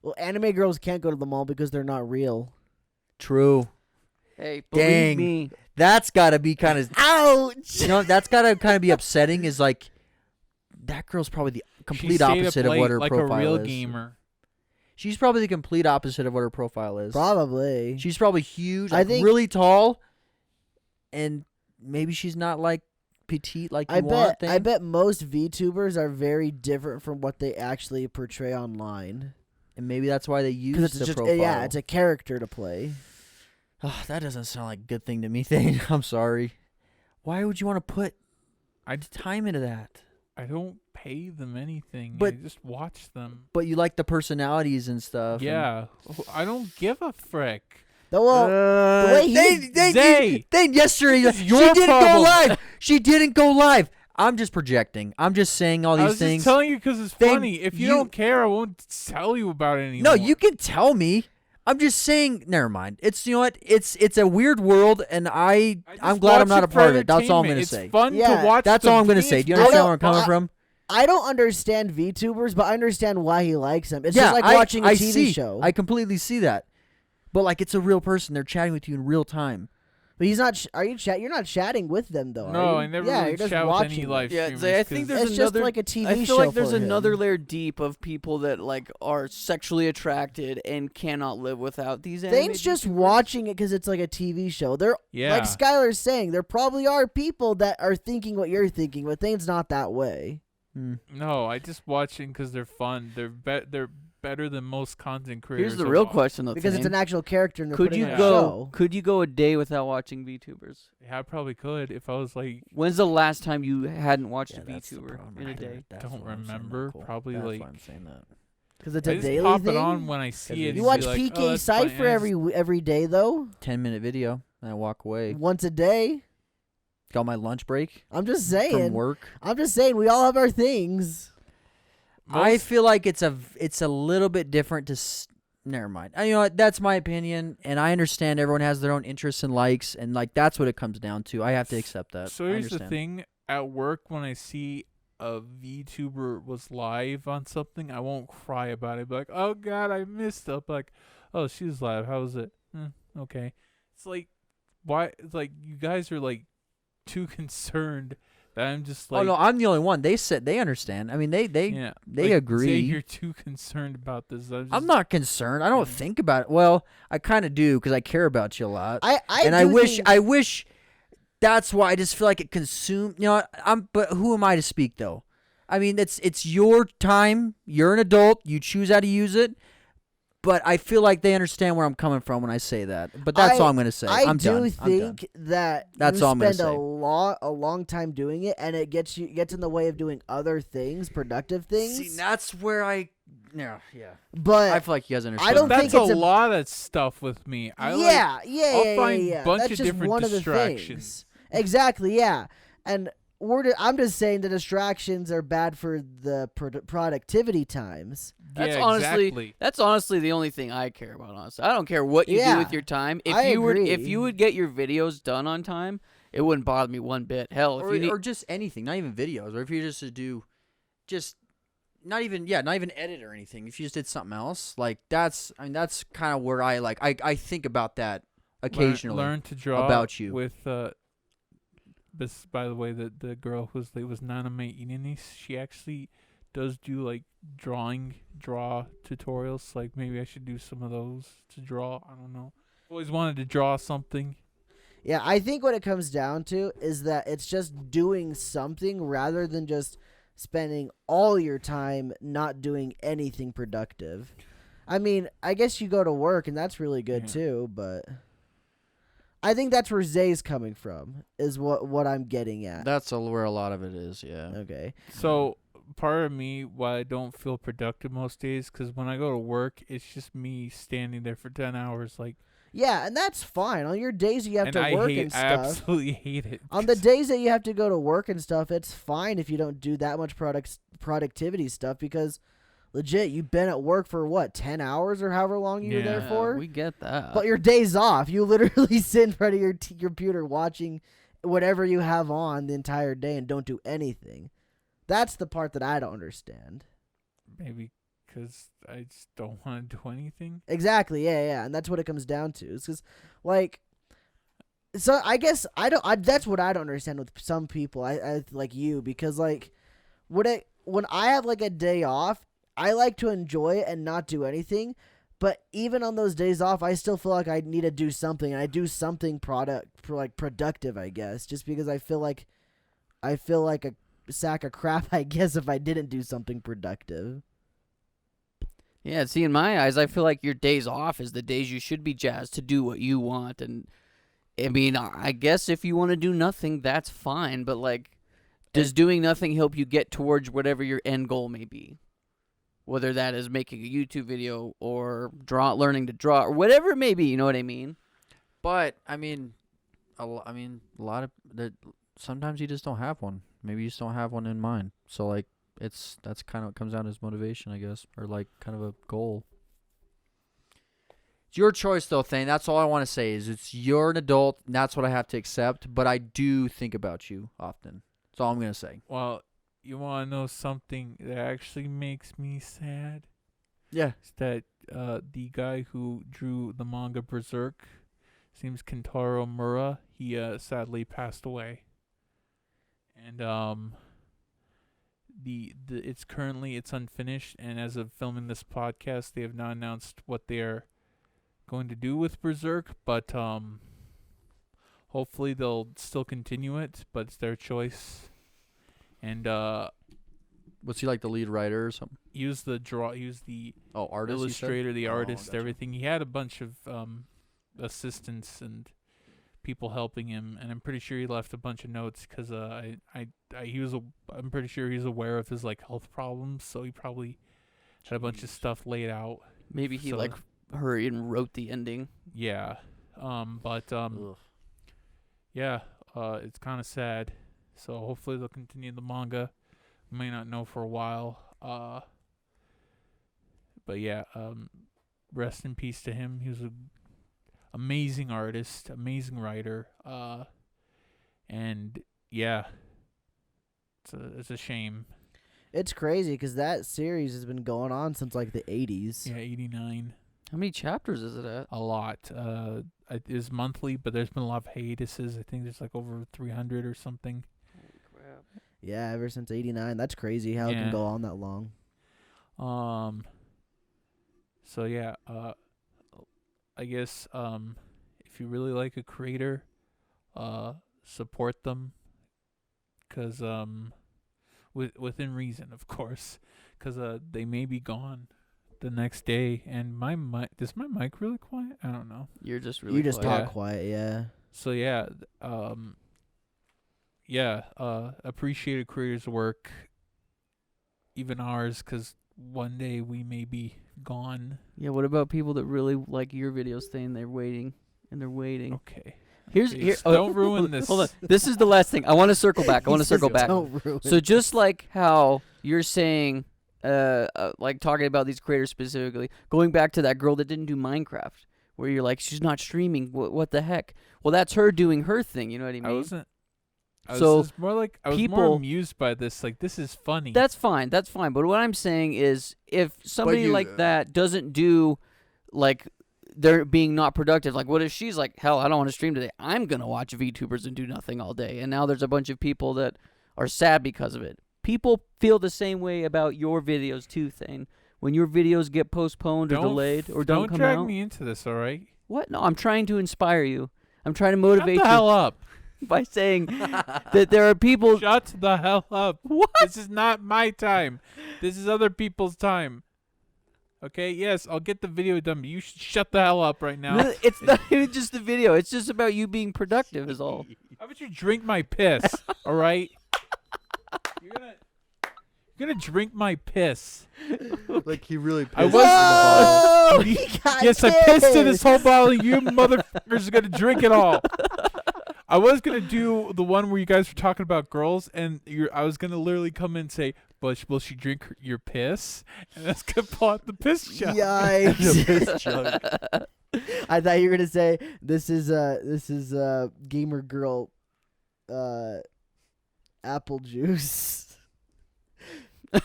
S1: Well, anime girls can't go to the mall because they're not real.
S4: True.
S2: Hey, believe
S4: Dang.
S2: me.
S4: That's gotta be kind of.
S1: Ouch!
S4: You know, that's gotta kind of be upsetting. Is like, that girl's probably the
S3: She
S4: complete
S3: stayed up
S4: opposite of
S3: late
S4: what her
S3: like
S4: profile
S3: a real
S4: is.
S3: gamer.
S4: She's probably the complete opposite of what her profile is.
S1: Probably.
S4: She's probably huge,
S1: I
S4: like
S1: think-
S4: really tall, and maybe she's not like petite like you want.
S1: I bet most VTubers are very different from what they actually portray online.
S4: And maybe that's why they use
S1: Because it's
S4: the
S1: just
S4: profile.
S1: yeah, it's a character to play.
S4: Oh, that doesn't sound like a good thing to me, Thayne. I'm sorry. Why would you want to put time into that?
S3: I don't pay them anything.
S4: But-
S3: I just watch them.
S4: But you like the personalities and stuff.
S3: Yeah. I don't give a frick.
S1: Well, the way he
S3: Zay!
S4: Thayne, yesterday,
S3: This is your
S4: she didn't go
S3: problem.
S4: live. She didn't go live. I'm just projecting. I'm just saying all
S3: I
S4: these
S3: was
S4: things.
S3: just telling you because it's
S4: Thayne,
S3: funny. If you,
S4: you-
S3: don't care, I won't tell you about it anymore.
S4: No, you can tell me. I'm just saying. Never mind. It's you know what? It's a weird world, and
S3: I just
S4: I'm glad I'm
S3: watch
S4: not
S3: it
S4: a
S3: for
S4: part of it. That's all I'm
S3: entertainment.
S4: gonna say.
S3: It's fun
S1: Yeah,
S3: to watch.
S4: That's
S3: them.
S4: all I'm gonna
S3: To me,
S4: say.
S3: it's
S4: Do you
S3: fun.
S4: understand where I'm coming from?
S1: I don't understand VTubers, but I understand why he likes them. It's
S4: Yeah,
S1: just like watching a
S4: I
S1: TV
S4: see.
S1: show.
S4: I completely see that. But like, it's a real person. They're chatting with you in real time.
S1: But he's not. Are you chat? You're not chatting with them though.
S3: No,
S1: are
S3: I
S1: you?
S3: never
S1: Yeah,
S3: really
S1: you're just
S3: chat with
S1: watching
S3: any
S1: them.
S3: live
S2: Yeah,
S3: streamers.
S2: Zay, I think
S3: 'cause
S2: there's
S1: It's just
S2: another
S1: like a TV
S2: I
S1: show
S2: feel like there's
S1: for him.
S2: another layer deep of people that like are sexually attracted and cannot live without these.
S1: Thane's
S2: animated
S1: just
S2: YouTubers.
S1: watching it because it's like a TV show. There,
S3: yeah.
S1: like Skylar's saying, there probably are people that are thinking what you're thinking, but Thane's not that way.
S3: No, I just watching because they're fun. They're better than most content creators.
S2: Here's the
S3: I
S2: real
S3: watch.
S2: question though.
S1: Because it's
S2: Thayne.
S1: an actual character and they're
S2: Could
S1: putting
S2: you
S1: on a
S2: go?
S1: show.
S2: Could you go a day without watching VTubers?
S3: Yeah, I probably could if I was like.
S2: When's the last time you hadn't watched a
S4: that's the
S2: VTuber
S4: problem
S2: in a
S4: right there.
S2: day?
S4: That's
S3: Don't
S4: why I'm saying that,
S3: remember.
S4: Cole.
S3: Probably
S4: That's
S3: like.
S4: why I'm saying that.
S1: Because it's
S3: I
S1: a
S3: just
S1: daily
S3: pop
S1: thing.
S3: it on when I see it.
S1: You
S3: and
S1: watch
S3: be like,
S1: PK
S3: oh, that's funny.
S1: Cypher every day though.
S4: 10-minute video, and I walk away.
S1: Once a day.
S4: Got my lunch break
S1: I'm just
S4: from
S1: saying.
S4: work.
S1: I'm just saying. We all have our things.
S4: I feel like it's a little bit different to. Never mind. You know what? That's my opinion, and I understand everyone has their own interests and likes, and like that's what it comes down to. I have to accept that.
S3: So
S4: I
S3: here's the
S4: understand.
S3: thing: at work, when I see a VTuber was live on something, I won't cry about it. I'd be like, "Oh God, I missed up." Like, "Oh, she was live. How was it?" Okay. It's like, why? It's like you guys are like too concerned that I'm just like.
S4: Oh no, I'm the only one. They said they understand. I mean, they
S3: yeah,
S4: they
S3: like,
S4: agree.
S3: Say you're too concerned about this.
S4: I'm not concerned. I don't think about it. Well, I kind of do because I care about you a lot.
S1: I
S4: wish. That's why I just feel like it consumed. You know, But who am I to speak though? I mean, it's your time. You're an adult. You choose how to use it. But I feel like they understand where I'm coming from when I say that. But that's all I'm gonna say.
S1: I
S4: I'm
S1: do
S4: done.
S1: think that
S4: That's
S1: you
S4: all I'm gonna
S1: spend
S4: say.
S1: a long time doing it, and it gets in the way of doing other things, productive things.
S4: See, that's where I. Yeah.
S1: but
S4: I feel like you guys understand.
S1: I don't
S3: That's
S1: think
S3: a
S1: it's a-
S3: lot of stuff with me.
S1: I'll
S3: I'll find
S1: yeah.
S3: bunch
S1: That's
S3: of
S1: just
S3: different
S1: one of the
S3: distractions.
S1: things. Exactly, yeah. And I'm just saying the distractions are bad for the productivity times.
S2: That's
S3: Yeah,
S2: honestly
S3: exactly.
S2: that's honestly the only thing I care about. Honestly, I don't care what you do
S1: Yeah,
S2: with your time. If
S1: I
S2: you
S1: agree.
S2: if you would get your videos done on time, it wouldn't bother me one bit. Hell, if you need,
S4: or just anything, not even videos, or if you just to do, just not even edit or anything. If you just did something else, like that's kind of where I think about that occasionally.
S3: Learn to draw
S4: about you.
S3: with by the way, the girl who's was Naname Inini, she actually does do like draw tutorials. Like maybe I should do some of those to draw. I don't know. Always wanted to draw something.
S1: Yeah, I think what it comes down to is that it's just doing something rather than just spending all your time not doing anything productive. I mean, I guess you go to work and that's really good too, but I think that's where Zay's coming from, is what I'm getting at.
S4: That's where a lot of it is. Yeah.
S1: Okay.
S3: So part of me why I don't feel productive most days, because when I go to work, it's just me standing there for 10 hours, like.
S1: Yeah, and that's fine. On your days you have
S3: And
S1: to
S3: I
S1: work
S3: hate.
S1: and
S3: I
S1: stuff.
S3: absolutely hate it.
S1: On the days that you have to go to work and stuff, it's fine if you don't do that much productivity stuff, because legit, you've been at work for what, 10 hours or however long you were there
S2: Yeah,
S1: for?
S2: we get that.
S1: But your day's off. You literally sit in front of your computer watching whatever you have on the entire day and don't do anything. That's the part that I don't understand.
S3: Maybe because I just don't want to do anything.
S1: Exactly, yeah, and that's what it comes down to. It's because, like, so I guess that's what I don't understand with some people. I like you, because like, when I have like a day off, I like to enjoy it and not do anything. But even on those days off, I still feel like I need to do something, and I do something productive, I guess, just because I feel like a sack of crap, I guess, if I didn't do something productive.
S2: Yeah, see, in my eyes, I feel like your days off is the days you should be jazzed to do what you want. And I mean, I guess if you want to do nothing, that's fine. But like, does doing nothing help you get towards whatever your end goal may be? Whether that is making a YouTube video or learning to draw, or whatever it may be. You know what I mean?
S4: But I mean, a lot of sometimes you just don't have one. Maybe you just don't have one in mind. So like, that's kind of what comes down as motivation, I guess, or like kind of a goal. It's your choice, though, Thayne. That's all I want to say is you're an adult, and that's what I have to accept. But I do think about you often. That's all I'm gonna say.
S3: Well, you want to know something that actually makes me sad?
S4: Yeah.
S3: It's that the guy who drew the manga Berserk His name's Kentaro Mura. He sadly passed away. And it's unfinished, and as of filming this podcast, they have not announced what they are going to do with Berserk, but hopefully they'll still continue it, but it's their choice. And
S4: was he like the lead writer or something?
S3: He was the artist,
S4: illustrator,
S3: the artist,
S4: gotcha.
S3: everything. He had a bunch of assistants and people helping him, and I'm pretty sure he left a bunch of notes because I'm pretty sure he's aware of his like health problems, so he probably had a bunch of stuff laid out.
S2: Maybe he
S3: So-
S2: like hurried and wrote the ending.
S3: Yeah, it's kind of sad. So hopefully they'll continue the manga. We may not know for a while. But yeah, rest in peace to him. He was an amazing artist, amazing writer. And yeah, it's a shame.
S1: It's crazy because that series has been going on since like the 80s.
S3: Yeah, 89.
S2: How many chapters is it at?
S3: A lot. It is monthly, but there's been a lot of hiatuses. I think there's like over 300 or something.
S2: Holy crap.
S1: Yeah, ever since 89. That's crazy how it
S3: Yeah.
S1: can go on that long.
S3: So yeah, I guess if you really like a creator, support them, 'cause within reason, of course, 'cause they may be gone the next day. And my mic, is my mic really quiet? I don't know.
S2: You're just really
S1: You just
S2: quiet.
S1: talk quiet, yeah.
S3: So yeah, appreciate a creator's work, even ours, 'cause one day we may be gone.
S2: Yeah, what about people that really like your videos, Thayne? They're waiting, and they're waiting.
S3: Okay.
S2: Here.
S3: Don't ruin this.
S2: Hold on. This is the last thing. I want to circle back.
S1: He says don't ruin
S2: So just like how you're saying, like talking about these creators specifically, going back to that girl that didn't do Minecraft, where you're like, she's not streaming. What the heck? Well, that's her doing her thing. You know what I mean?
S3: I was
S2: So,
S3: more like I was more
S2: people-
S3: amused by this. Like, this is funny.
S2: That's fine. That's fine. But what I'm saying is, if somebody like that doesn't do, like, they're being not productive. Like, what if she's like, hell, I don't want to stream today. I'm gonna watch VTubers and do nothing all day. And now there's a bunch of people that are sad because of it. People feel the same way about your videos too, Thayne. When your videos get postponed or delayed or don't come
S3: drag
S2: out.
S3: me into this, all right?
S2: What? No, I'm trying to inspire you. I'm trying to motivate
S3: Shut the hell up.
S2: you by saying that there are people.
S3: Shut the hell up.
S2: What?
S3: This is not my time. This is other people's time. Okay, yes, I'll get the video done, but you should shut the hell up right now.
S2: No, it's not even just the video. It's just about you being productive is all.
S3: How about you drink my piss, all right? You're gonna drink my piss.
S4: Like he really pissed
S3: I
S4: in the
S3: was-
S4: bottle.
S1: Oh, he got
S3: Yes, I pissed in this
S1: pissed.
S3: whole bottle. You motherfuckers are gonna drink it all. I was gonna do the one where you guys were talking about girls, and I was gonna literally come in and say, "But will she drink your piss?" And that's gonna pull out the piss jug.
S1: Yikes.
S4: Piss jug.
S1: I thought you were gonna say this is gamer girl apple juice. I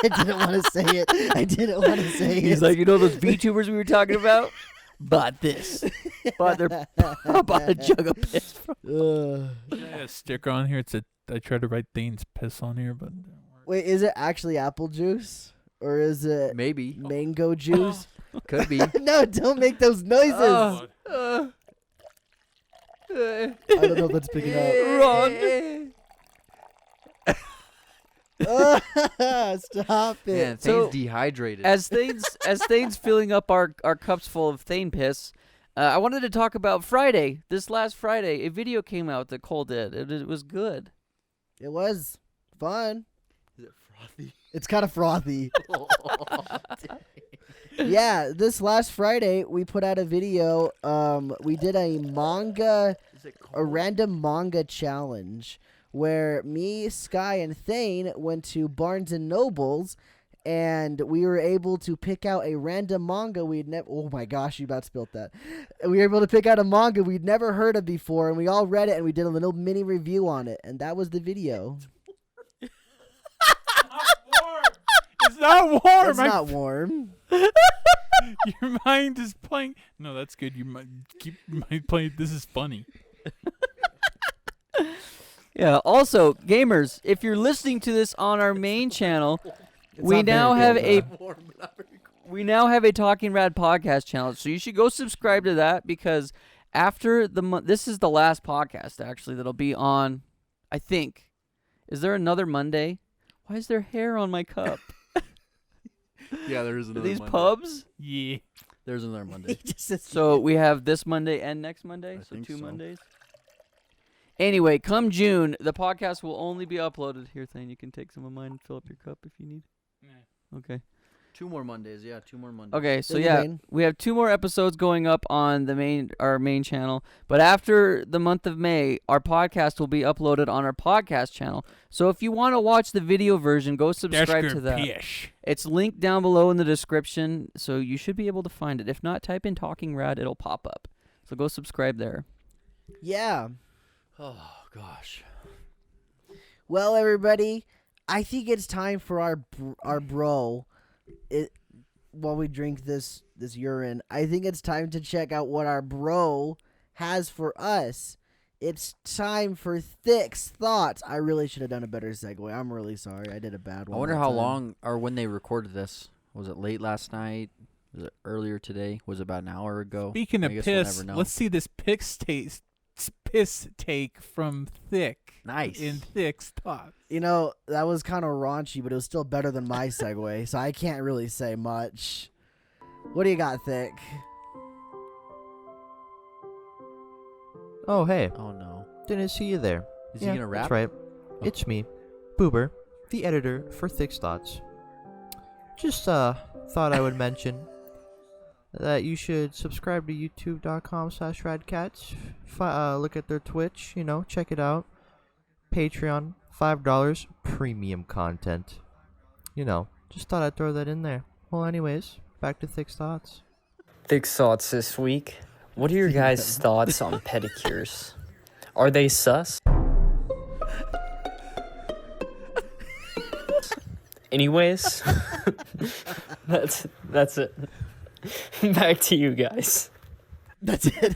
S1: didn't want to say it. I didn't want to say it.
S2: He's like, you know those VTubers we were talking about? Bought this. Bought a jug of piss.
S1: Ugh.
S3: I had a sticker on here. I tried to write Thane's piss on here, but it didn't work.
S1: Wait, is it actually apple juice or is it
S4: Maybe.
S1: mango juice?
S4: Could be.
S1: No, don't make those noises.
S2: Oh.
S1: I don't know if that's picking up.
S2: Run.
S1: Stop it.
S4: Man, Thane's
S2: So,
S4: dehydrated.
S2: As Thane's filling up our cups full of Thayne piss, I wanted to talk about Friday. This last Friday, a video came out that Cole did. It was good.
S1: It was fun.
S4: Is it frothy?
S1: It's kind of frothy. Yeah, this last Friday we put out a video. We did a random manga challenge where me, Sky, and Thayne went to Barnes and Nobles, and we were able to pick out a random manga we'd never. Oh my gosh, you about spilt that. We were able to pick out a manga we'd never heard of before, and we all read it, and we did a little mini review on it, and that was the video.
S3: It's not warm.
S1: It's not warm.
S3: Your mind is playing. No, that's good. You might keep your mind playing. This is funny.
S2: Yeah. Also, gamers, if you're listening to this on our main channel, we
S1: not very
S2: now have
S1: good,
S2: a Talking Rad podcast channel. So you should go subscribe to that because after the month, this is the last podcast actually that'll be on. I think. Is there another Monday? Why is there hair on my cup?
S4: Yeah, there is
S2: Are
S4: another
S2: these
S4: Monday.
S2: pubs?
S3: Yeah.
S4: There's another Monday.
S2: So we have this Monday and next Monday,
S4: I
S2: so
S4: think
S2: 2
S4: so.
S2: Mondays. Anyway, come June, the podcast will only be uploaded. Here, Thayne, you can take some of mine and fill up your cup if you need. Okay.
S4: 2 more Mondays. Yeah, 2 more Mondays.
S2: Okay, so
S1: Thank you,
S2: yeah,
S1: Thayne.
S2: we have 2 more episodes going up on our main channel. But after the month of May, our podcast will be uploaded on our podcast channel. So if you want to watch the video version, go subscribe to that. It's linked down below in the description, so you should be able to find it. If not, type in Talking Rad, it'll pop up. So go subscribe there.
S1: Yeah.
S4: Oh gosh.
S1: Well, everybody, I think it's time for our bro. While we drink this urine, I think it's time to check out what our bro has for us. It's time for Thick's Thoughts. I really should have done a better segue. I'm really sorry. I did a bad one.
S4: I wonder
S1: that
S4: how
S1: time.
S4: long or when they recorded this. Was it late last night? Was it earlier today? Was it about an hour ago?
S3: Speaking
S4: I
S3: of
S4: guess we'll
S3: piss,
S4: never know.
S3: let's see this piss take from Thick.
S4: Nice.
S3: In Thick's Thoughts.
S1: You know, that was kind of raunchy, but it was still better than my segue, so I can't really say much. What do you got, Thick?
S5: Oh, hey.
S4: Oh no.
S5: Didn't see you there.
S4: Is
S5: Yeah,
S4: he gonna rap?
S5: That's right. It's me, Boober, the editor for Thick's Thoughts. Just thought I would mention that you should subscribe to youtube.com/radkatz. Look at their Twitch, check it out. Patreon, $5, premium content. Just thought I'd throw that in there. Well, anyways, back to Thick's Thoughts.
S6: Thick thoughts this week. What are your guys' thoughts on pedicures? Are they sus? Anyways, that's it. Back to you guys.
S1: That's it.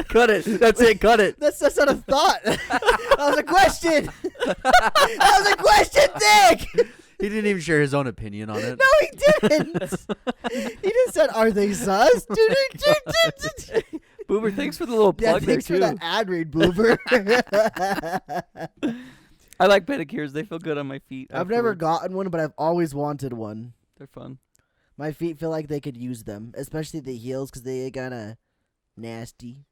S2: Cut it. That's it. Cut it.
S1: That's not a thought. That was a question. That was a question, Thick.
S4: He didn't even share his own opinion on it.
S1: No, he didn't. He just said, "Are they sus?"
S2: Boober, thanks for the little
S1: Yeah,
S2: plug there,
S1: thanks for
S2: too.
S1: that ad read, Boober.
S2: I like pedicures. They feel good on my feet.
S1: I've never
S2: afterwards.
S1: gotten one, but I've always wanted one.
S2: They're fun.
S1: My feet feel like they could use them, especially the heels, because they kind of nasty.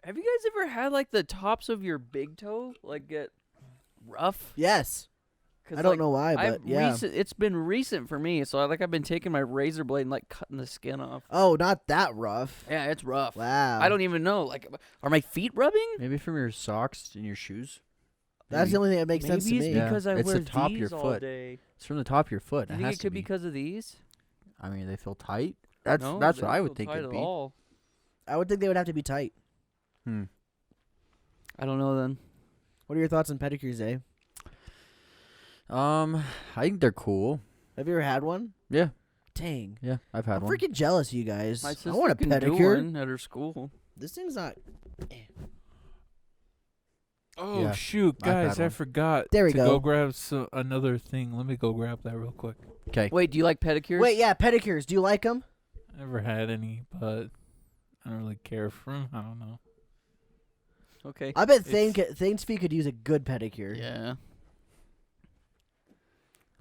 S2: Have you guys ever had, like, the tops of your big toe, like, get rough?
S1: Yes.
S2: 'Cause,
S1: I don't
S2: like,
S1: know why, but yeah.
S2: It's been recent for me, so I've been taking my razor blade and, like, cutting the skin off.
S1: Oh, not that rough.
S2: Yeah, it's rough.
S1: Wow.
S2: I don't even know. Like, are my feet rubbing?
S4: Maybe from your socks and your shoes.
S1: That's the only thing that makes sense to
S2: Maybe
S1: me.
S2: it's because I
S4: It's
S2: wear
S4: the top of
S2: these
S4: your
S2: all
S4: foot.
S2: day.
S4: It's from the top of your foot.
S2: Do you
S4: It
S2: think
S4: has
S2: it
S4: to
S2: could
S4: be
S2: be because of these?
S4: I mean, they feel tight. That's
S2: No,
S4: that's
S2: they
S4: what I
S2: don't
S4: would
S2: feel
S4: think
S2: tight
S4: it'd
S2: at
S4: be.
S2: all.
S1: I would think they would have to be tight.
S2: I don't know then.
S1: What are your thoughts on pedicures, eh?
S4: I think they're cool.
S1: Have you ever had one?
S4: Yeah,
S1: Dang.
S4: yeah, I've had
S1: I'm
S4: one.
S1: freaking jealous of you guys.
S2: My
S1: I
S2: sister
S1: want a
S2: can do
S1: pedicure.
S2: one at her school.
S1: This thing's not.
S3: Oh,
S4: Yeah,
S3: shoot,
S4: I've had
S3: guys, I
S4: one.
S3: forgot
S1: There we
S3: to
S1: go.
S3: grab another thing. Let me go grab that real quick.
S4: Okay.
S2: Wait, do you like pedicures?
S1: Wait, yeah, pedicures. Do you like them?
S3: Never had any, but I don't really care for them. I don't know.
S2: Okay.
S1: I bet
S3: It's-
S1: Thane's feet could use a good pedicure.
S2: Yeah.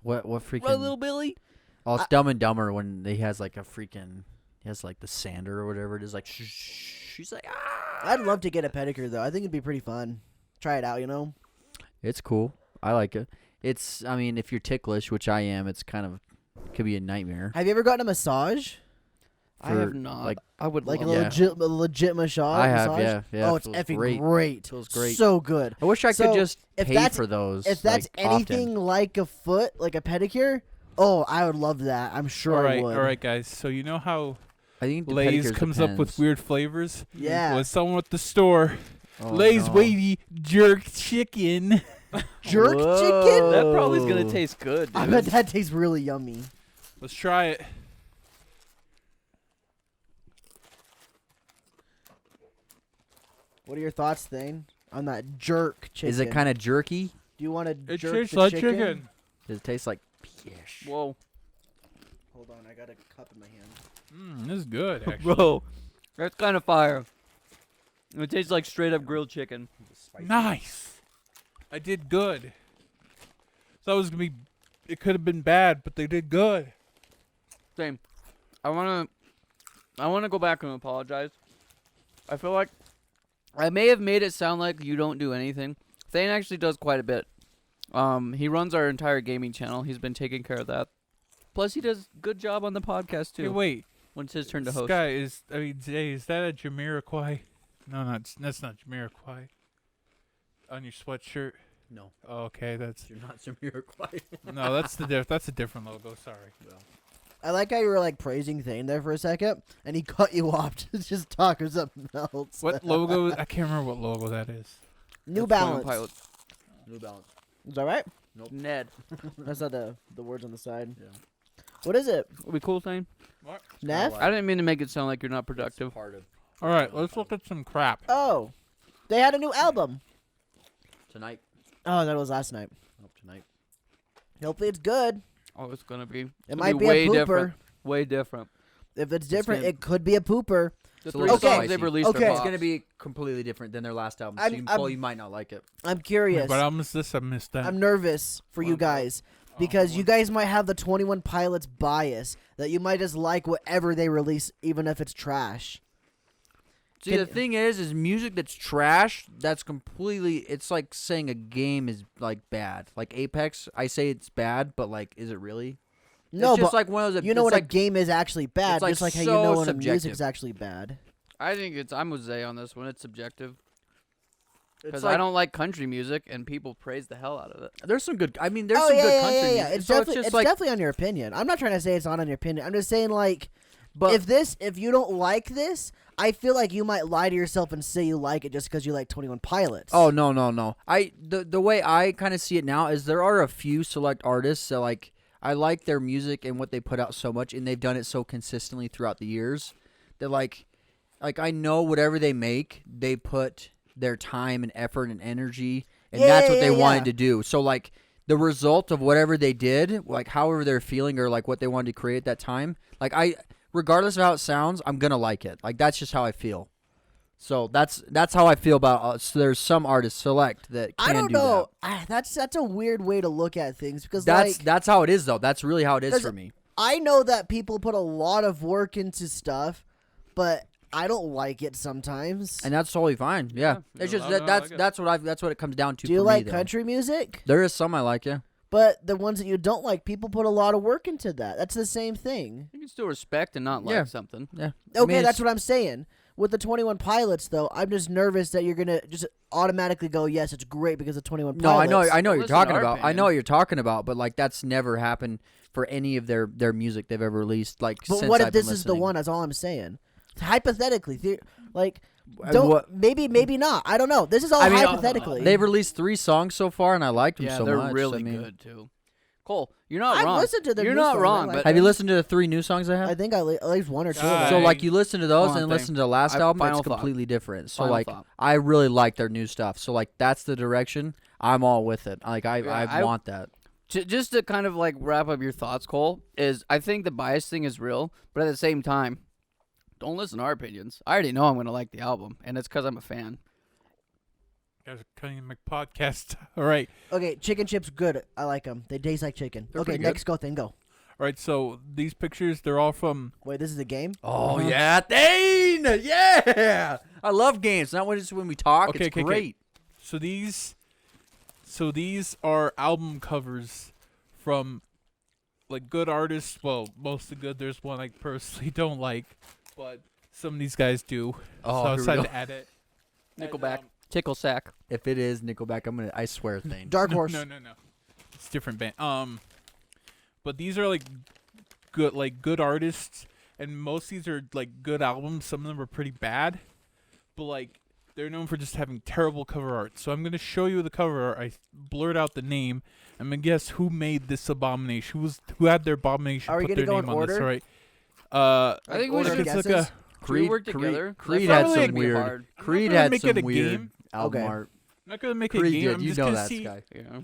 S4: What freaking?
S2: What, little Billy?
S4: Oh, it's Dumb and Dumber when he has like a freaking. He has like the sander or whatever it is. Like she's like
S1: I'd love to get a pedicure though. I think it'd be pretty fun. Try it out,
S4: It's cool. I like it. It's. I mean, if you're ticklish, which I am, it's kind of could be a nightmare.
S1: Have you ever gotten a massage?
S2: I have
S4: For,
S2: not.
S4: like-
S2: I would
S1: Like
S2: love
S1: a legit massage?
S4: I have,
S1: massage?
S4: yeah.
S1: Oh,
S4: it
S1: it's
S4: feels
S1: effing
S4: great.
S1: great.
S4: Feels great.
S1: So good.
S4: I wish I
S1: So,
S4: could just
S1: if
S4: pay
S1: that's-
S4: for those.
S1: If that's
S4: like,
S1: anything
S4: often.
S1: like a foot, like a pedicure, oh, I would love that. I'm sure I would.
S3: All right, guys. So you know how
S4: I think the
S3: Lay's
S4: pedicures
S3: comes up with
S4: depends.
S3: weird flavors?
S1: Yeah.
S3: Well, someone at the store.
S4: Oh,
S3: Lay's
S4: no.
S3: wavy jerk chicken.
S1: Jerk
S4: Whoa.
S1: chicken?
S2: That probably is gonna taste good.
S1: I
S2: dude.
S1: bet that tastes really yummy.
S3: Let's try it.
S1: What are your thoughts, Thayne, on that jerk chicken?
S4: Is it kind of jerky?
S1: Do you want to
S3: It
S1: jerk
S3: tastes
S1: the
S3: like
S1: chicken?
S3: chicken.
S4: Does it taste like fish?
S2: Whoa,
S1: Hold on, I got a cup in my hand.
S3: This is good, actually.
S2: bro, that's kind of fire. It tastes like straight up grilled chicken.
S3: Nice. I did good. So it was gonna be. It could have been bad, but they did good.
S2: Same. I wanna go back and apologize. I feel like I may have made it sound like you don't do anything. Thayne actually does quite a bit. He runs our entire gaming channel. He's been taking care of that. Plus, he does a good job on the podcast too.
S3: Hey, wait.
S2: When it's his turn to
S3: This
S2: host.
S3: guy is. Jay, is that a Jamiroquai? No, that's not Jamiroquai. On your sweatshirt.
S4: No.
S3: Oh, okay, that's
S4: You're not Jamiroquai.
S3: no. That's a different logo. Sorry.
S1: I like how you were like praising Thayne there for a second, and he cut you off to just talk or something else.
S3: What logo? I can't remember what logo that is.
S1: New
S2: That's 21
S1: Balance.
S2: Pilots.
S4: New Balance.
S1: Is that right?
S2: Ned.
S1: That's not the words on the side.
S4: Yeah.
S1: What is it?
S2: Are we cool, Thayne?
S3: What?
S1: Neff?
S2: I didn't mean to make it sound like you're not productive.
S4: Part of
S3: All right, let's look at some crap.
S1: Oh, they had a new album.
S4: tonight.
S1: Oh, that was last night.
S4: Oh, tonight.
S1: Hopefully it's good.
S2: Oh, it's gonna be.
S1: It
S2: It's
S1: might
S2: gonna
S1: be
S2: way
S1: a pooper.
S2: different. Way different.
S1: If it's different,
S4: gonna-
S1: it could be a pooper.
S2: The
S4: It's a
S2: three
S4: little
S2: songs
S1: spicy.
S2: they've released
S1: Okay.
S2: are
S4: It's
S2: bops.
S4: gonna be completely different than their last album.
S1: I'm-
S4: So you might not like it.
S1: I'm curious.
S3: What album is this? I missed that.
S1: I'm nervous for you guys because you guys might have the 21 Pilots bias that you might just like whatever they release, even if it's trash.
S4: See,
S1: Can-
S4: the thing is music that's trash. That's completely. It's like saying a game is like bad. Like Apex, I say it's bad, but like, is it really?
S1: No,
S4: it's just
S1: but
S4: like one of those.
S1: you know
S4: it's
S1: when
S4: like,
S1: a game is actually bad,
S4: it's, like,
S1: just like how you
S4: so
S1: know when a
S4: subjective.
S1: music's actually bad.
S2: I think I'm with Zay on this one. It's subjective. Because
S4: like-
S2: I don't like country music, and people praise the hell out of it.
S4: There's some good. I mean, there's
S1: Oh
S4: some
S1: yeah,
S4: good
S1: yeah,
S4: country
S1: yeah, yeah.
S4: music.
S1: It's
S4: so
S1: definitely
S4: it's
S1: it's
S4: just like,
S1: definitely on your opinion. I'm not trying to say it's not on your opinion. I'm just saying like,
S4: but
S1: if you don't like this, I feel like you might lie to yourself and say you like it just because you like 21 Pilots.
S4: oh no. The way I kind of see it now is there are a few select artists that like I like their music and what they put out so much, and they've done it so consistently throughout the years that like I know whatever they make, they put their time and effort and energy, and
S1: Yeah,
S4: that's what
S1: yeah,
S4: they
S1: yeah.
S4: wanted to do. So like the result of whatever they did, like however they're feeling or like what they wanted to create at that time, like regardless of how it sounds, I'm gonna like it. Like that's just how I feel. So that's how I feel about. So there's some artists select that can
S1: I don't
S4: do
S1: know. That's a weird way to look at things because
S4: that.
S1: like
S4: That's how it is though. That's really how it is
S1: 'Cause
S4: for me.
S1: I know that people put a lot of work into stuff, but I don't like it sometimes.
S4: And that's totally fine. Yeah,
S2: Yeah,
S4: it's
S2: no,
S4: just
S2: no,
S4: that,
S2: I like it.
S4: that's what it comes down to.
S1: Do you
S4: for
S1: like
S4: me, though.
S1: country music?
S4: There is some I like. Yeah.
S1: But the ones that you don't like, people put a lot of work into that. That's the same thing.
S2: You can still respect and not like
S4: Yeah.
S2: something.
S4: Yeah.
S1: Okay, that's what I'm saying. With the 21 Pilots, though, I'm just nervous that you're gonna just automatically go, yes, it's great because of 21
S4: No,
S1: Pilots.
S4: I know what
S2: Well,
S4: you're
S2: listen to
S4: talking
S2: our
S4: about. I
S2: opinion.
S4: know what you're talking about, but like that's never happened for any of their music they've ever released. Like,
S1: But
S4: since
S1: what if
S4: I've been
S1: this is the
S4: listening.
S1: one? That's all I'm saying. Hypothetically, like,
S4: And
S1: don't
S4: what-
S1: maybe not. I don't know. This is all
S4: I mean,
S1: hypothetically.
S4: They've released 3 songs so far, and I liked them
S2: Yeah,
S4: so
S2: they're
S4: much.
S2: really
S4: I mean,
S2: good too. Cole, you're not
S1: I've
S2: wrong.
S1: listened to their
S2: You're
S1: new
S2: not
S1: songs. I
S2: wrong,
S1: like
S2: but
S4: Have you listened to the 3 new songs they have?
S1: I think at least one or two.
S3: God.
S1: of
S4: So
S1: them.
S4: like you listen to those
S2: Hold on,
S4: and
S2: Thayne.
S4: listen to the last album,
S2: final
S4: it's
S2: thought.
S4: completely different. So
S2: Final
S4: like
S2: thought.
S4: I really like their new stuff. So like that's the direction. I'm all with it. Like I
S2: Yeah,
S4: want that.
S2: Just to kind of like wrap up your thoughts, Cole, is I think the bias thing is real, but at the same time, don't listen to our opinions. I already know I'm going to like the album, and it's because I'm a fan.
S3: Guys are cutting my podcast. All right.
S1: Okay, chicken chips good. I like them. They taste like chicken.
S3: They're
S1: Okay,
S3: pretty
S1: next go. Then go.
S3: All right. So these pictures, they're all from.
S1: Wait, this is a game.
S4: Oh yeah, Thayne! Yeah, I love games. Not when it's when we talk.
S3: Okay,
S4: it's
S3: okay, okay.
S4: great.
S3: So these are album covers from like good artists. Well, mostly good. There's one I personally don't like, but some of these guys do.
S4: Oh,
S3: so I
S4: here we
S3: decided
S4: go.
S3: to add it.
S2: Nickelback,
S3: And,
S2: Tickle Sack.
S4: If it is Nickelback, I swear, Thayne.
S1: Dark Horse.
S3: No. It's a different band. But these are like good artists, and most of these are like good albums. Some of them are pretty bad, but like they're known for just having terrible cover art. So I'm gonna show you the cover art. I blurred out the name. I'm gonna guess who made this abomination. Who had their abomination
S1: Are we
S3: put
S1: gonna
S3: their
S1: go
S3: name
S1: in
S3: on this,
S1: order?
S3: all right?
S2: I think we
S1: order
S2: should.
S1: of
S3: It's like
S1: guesses?
S2: Should we work together?
S4: Creed
S3: not
S4: had
S3: really
S4: some
S3: gonna be
S4: weird.
S3: hard.
S4: Creed
S3: gonna
S4: had
S3: make
S4: some
S3: it a
S4: weird
S3: game.
S4: album
S1: Okay.
S4: art.
S3: I'm not gonna make it a
S4: Creed
S3: game.
S4: did.
S3: I'm
S4: You
S3: just
S4: know
S3: gonna
S4: that,
S3: see.
S4: Sky.
S2: Yeah.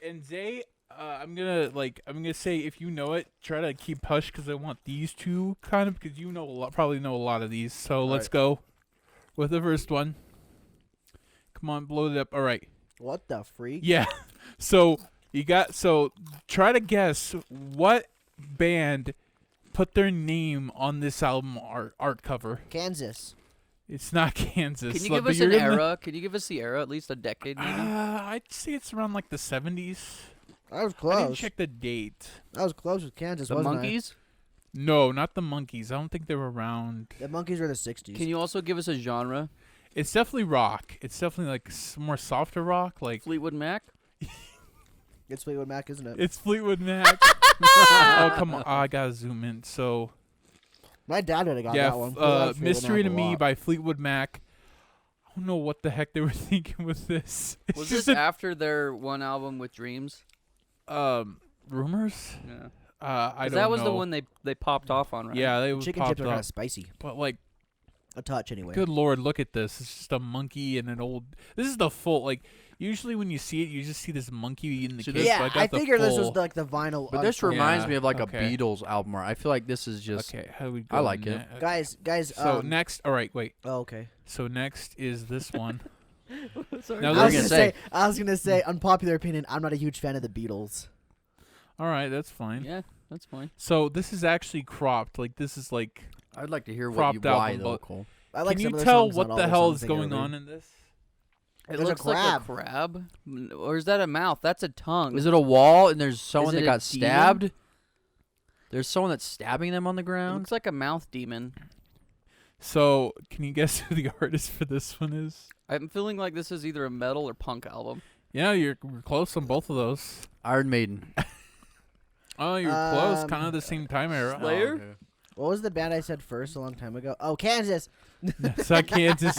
S3: And Zay, I'm gonna say if you know it, try to keep hush because I want these two kind of because you know probably know a lot of these. So let's go with the first one. Come on, blow it up. All right.
S1: What the freak?
S3: Yeah. So try to guess what band put their name on this album art cover.
S1: Kansas.
S3: It's not Kansas.
S2: Can you
S3: like,
S2: give
S3: but
S2: us
S3: you're
S2: an
S3: gonna-
S2: era? Can you give us the era, at least a decade maybe?
S3: I'd say it's around like the 70s.
S1: I was
S3: I didn't
S1: close.
S3: check the date.
S1: I was close with Kansas,
S2: The
S1: wasn't
S2: Monkees?
S3: No, not the Monkees. I don't think they were around.
S1: I? The Monkees were the 60s.
S2: Can you also give us a genre?
S3: It's definitely rock. It's definitely like more softer rock. Like
S2: Fleetwood Mac?
S1: It's Fleetwood Mac, isn't it?
S3: it's Fleetwood Mac. Oh come on! I gotta zoom in. So
S1: My dad would have got
S3: yeah,
S1: that one. He loved Fleetwood
S3: "Mystery
S1: Mac
S3: to
S1: a
S3: Me"
S1: lot.
S3: by Fleetwood Mac. I don't know what the heck they were thinking with this. It's
S2: Was
S3: just
S2: this after their one album with Dreams?
S3: rumors.
S2: Yeah.
S3: I don't
S2: That was
S3: know.
S2: the one they popped off on, right?
S3: Yeah, they
S1: Chicken
S3: popped
S1: chips are kind
S3: up.
S1: of spicy.
S3: But like,
S1: A touch, anyway.
S3: good lord, look at this. It's just a monkey and an old. This is the full like. Usually when you see it, you just see this monkey in the
S4: See,
S3: case.
S1: Yeah,
S3: but
S1: I
S3: got the
S1: figured this was
S3: full-
S1: like the vinyl.
S4: But this
S1: art.
S4: reminds
S3: Yeah,
S4: me of like
S3: okay.
S4: a Beatles album art. I feel like this is just.
S3: Okay, how do we go?
S4: I like it.
S1: Guys.
S3: So next, all right, wait.
S1: Oh, okay.
S3: So next is this one.
S2: Sorry.
S3: Now
S4: What
S1: I
S4: are
S1: was
S4: you
S1: gonna
S4: gonna
S1: say. I was gonna say, unpopular opinion. I'm not a huge fan of the Beatles.
S3: All right, that's fine.
S2: Yeah, that's fine.
S3: So this is actually cropped. Like this is like.
S4: I'd like to hear
S3: Cropped
S4: why
S3: album,
S4: though,
S3: but-
S4: Cole.
S1: I like
S3: Can
S1: some
S3: you
S1: of their
S3: tell
S1: songs,
S3: what
S1: not all
S3: the
S1: their
S3: hell
S1: songs
S3: is
S1: I
S3: going
S1: heard.
S3: on in this?
S2: It
S1: There's a
S2: looks like
S1: crab.
S2: a crab. Or is that a mouth? That's a tongue.
S4: Is it a wall and there's someone
S2: it
S4: that
S2: a
S4: got
S2: demon?
S4: stabbed? There's someone that's stabbing them on the
S2: It
S4: ground.
S2: looks like a mouth demon.
S3: So can you guess who the artist for this one is?
S2: I'm feeling like this is either a metal or punk album.
S3: Yeah, we're close on both of those.
S4: Iron Maiden.
S3: Oh, you're close.
S1: Um,
S3: Kind of the same time era.
S2: Slayer?
S1: What was the band I said first a long time ago? Oh, Kansas.
S3: It's not Kansas.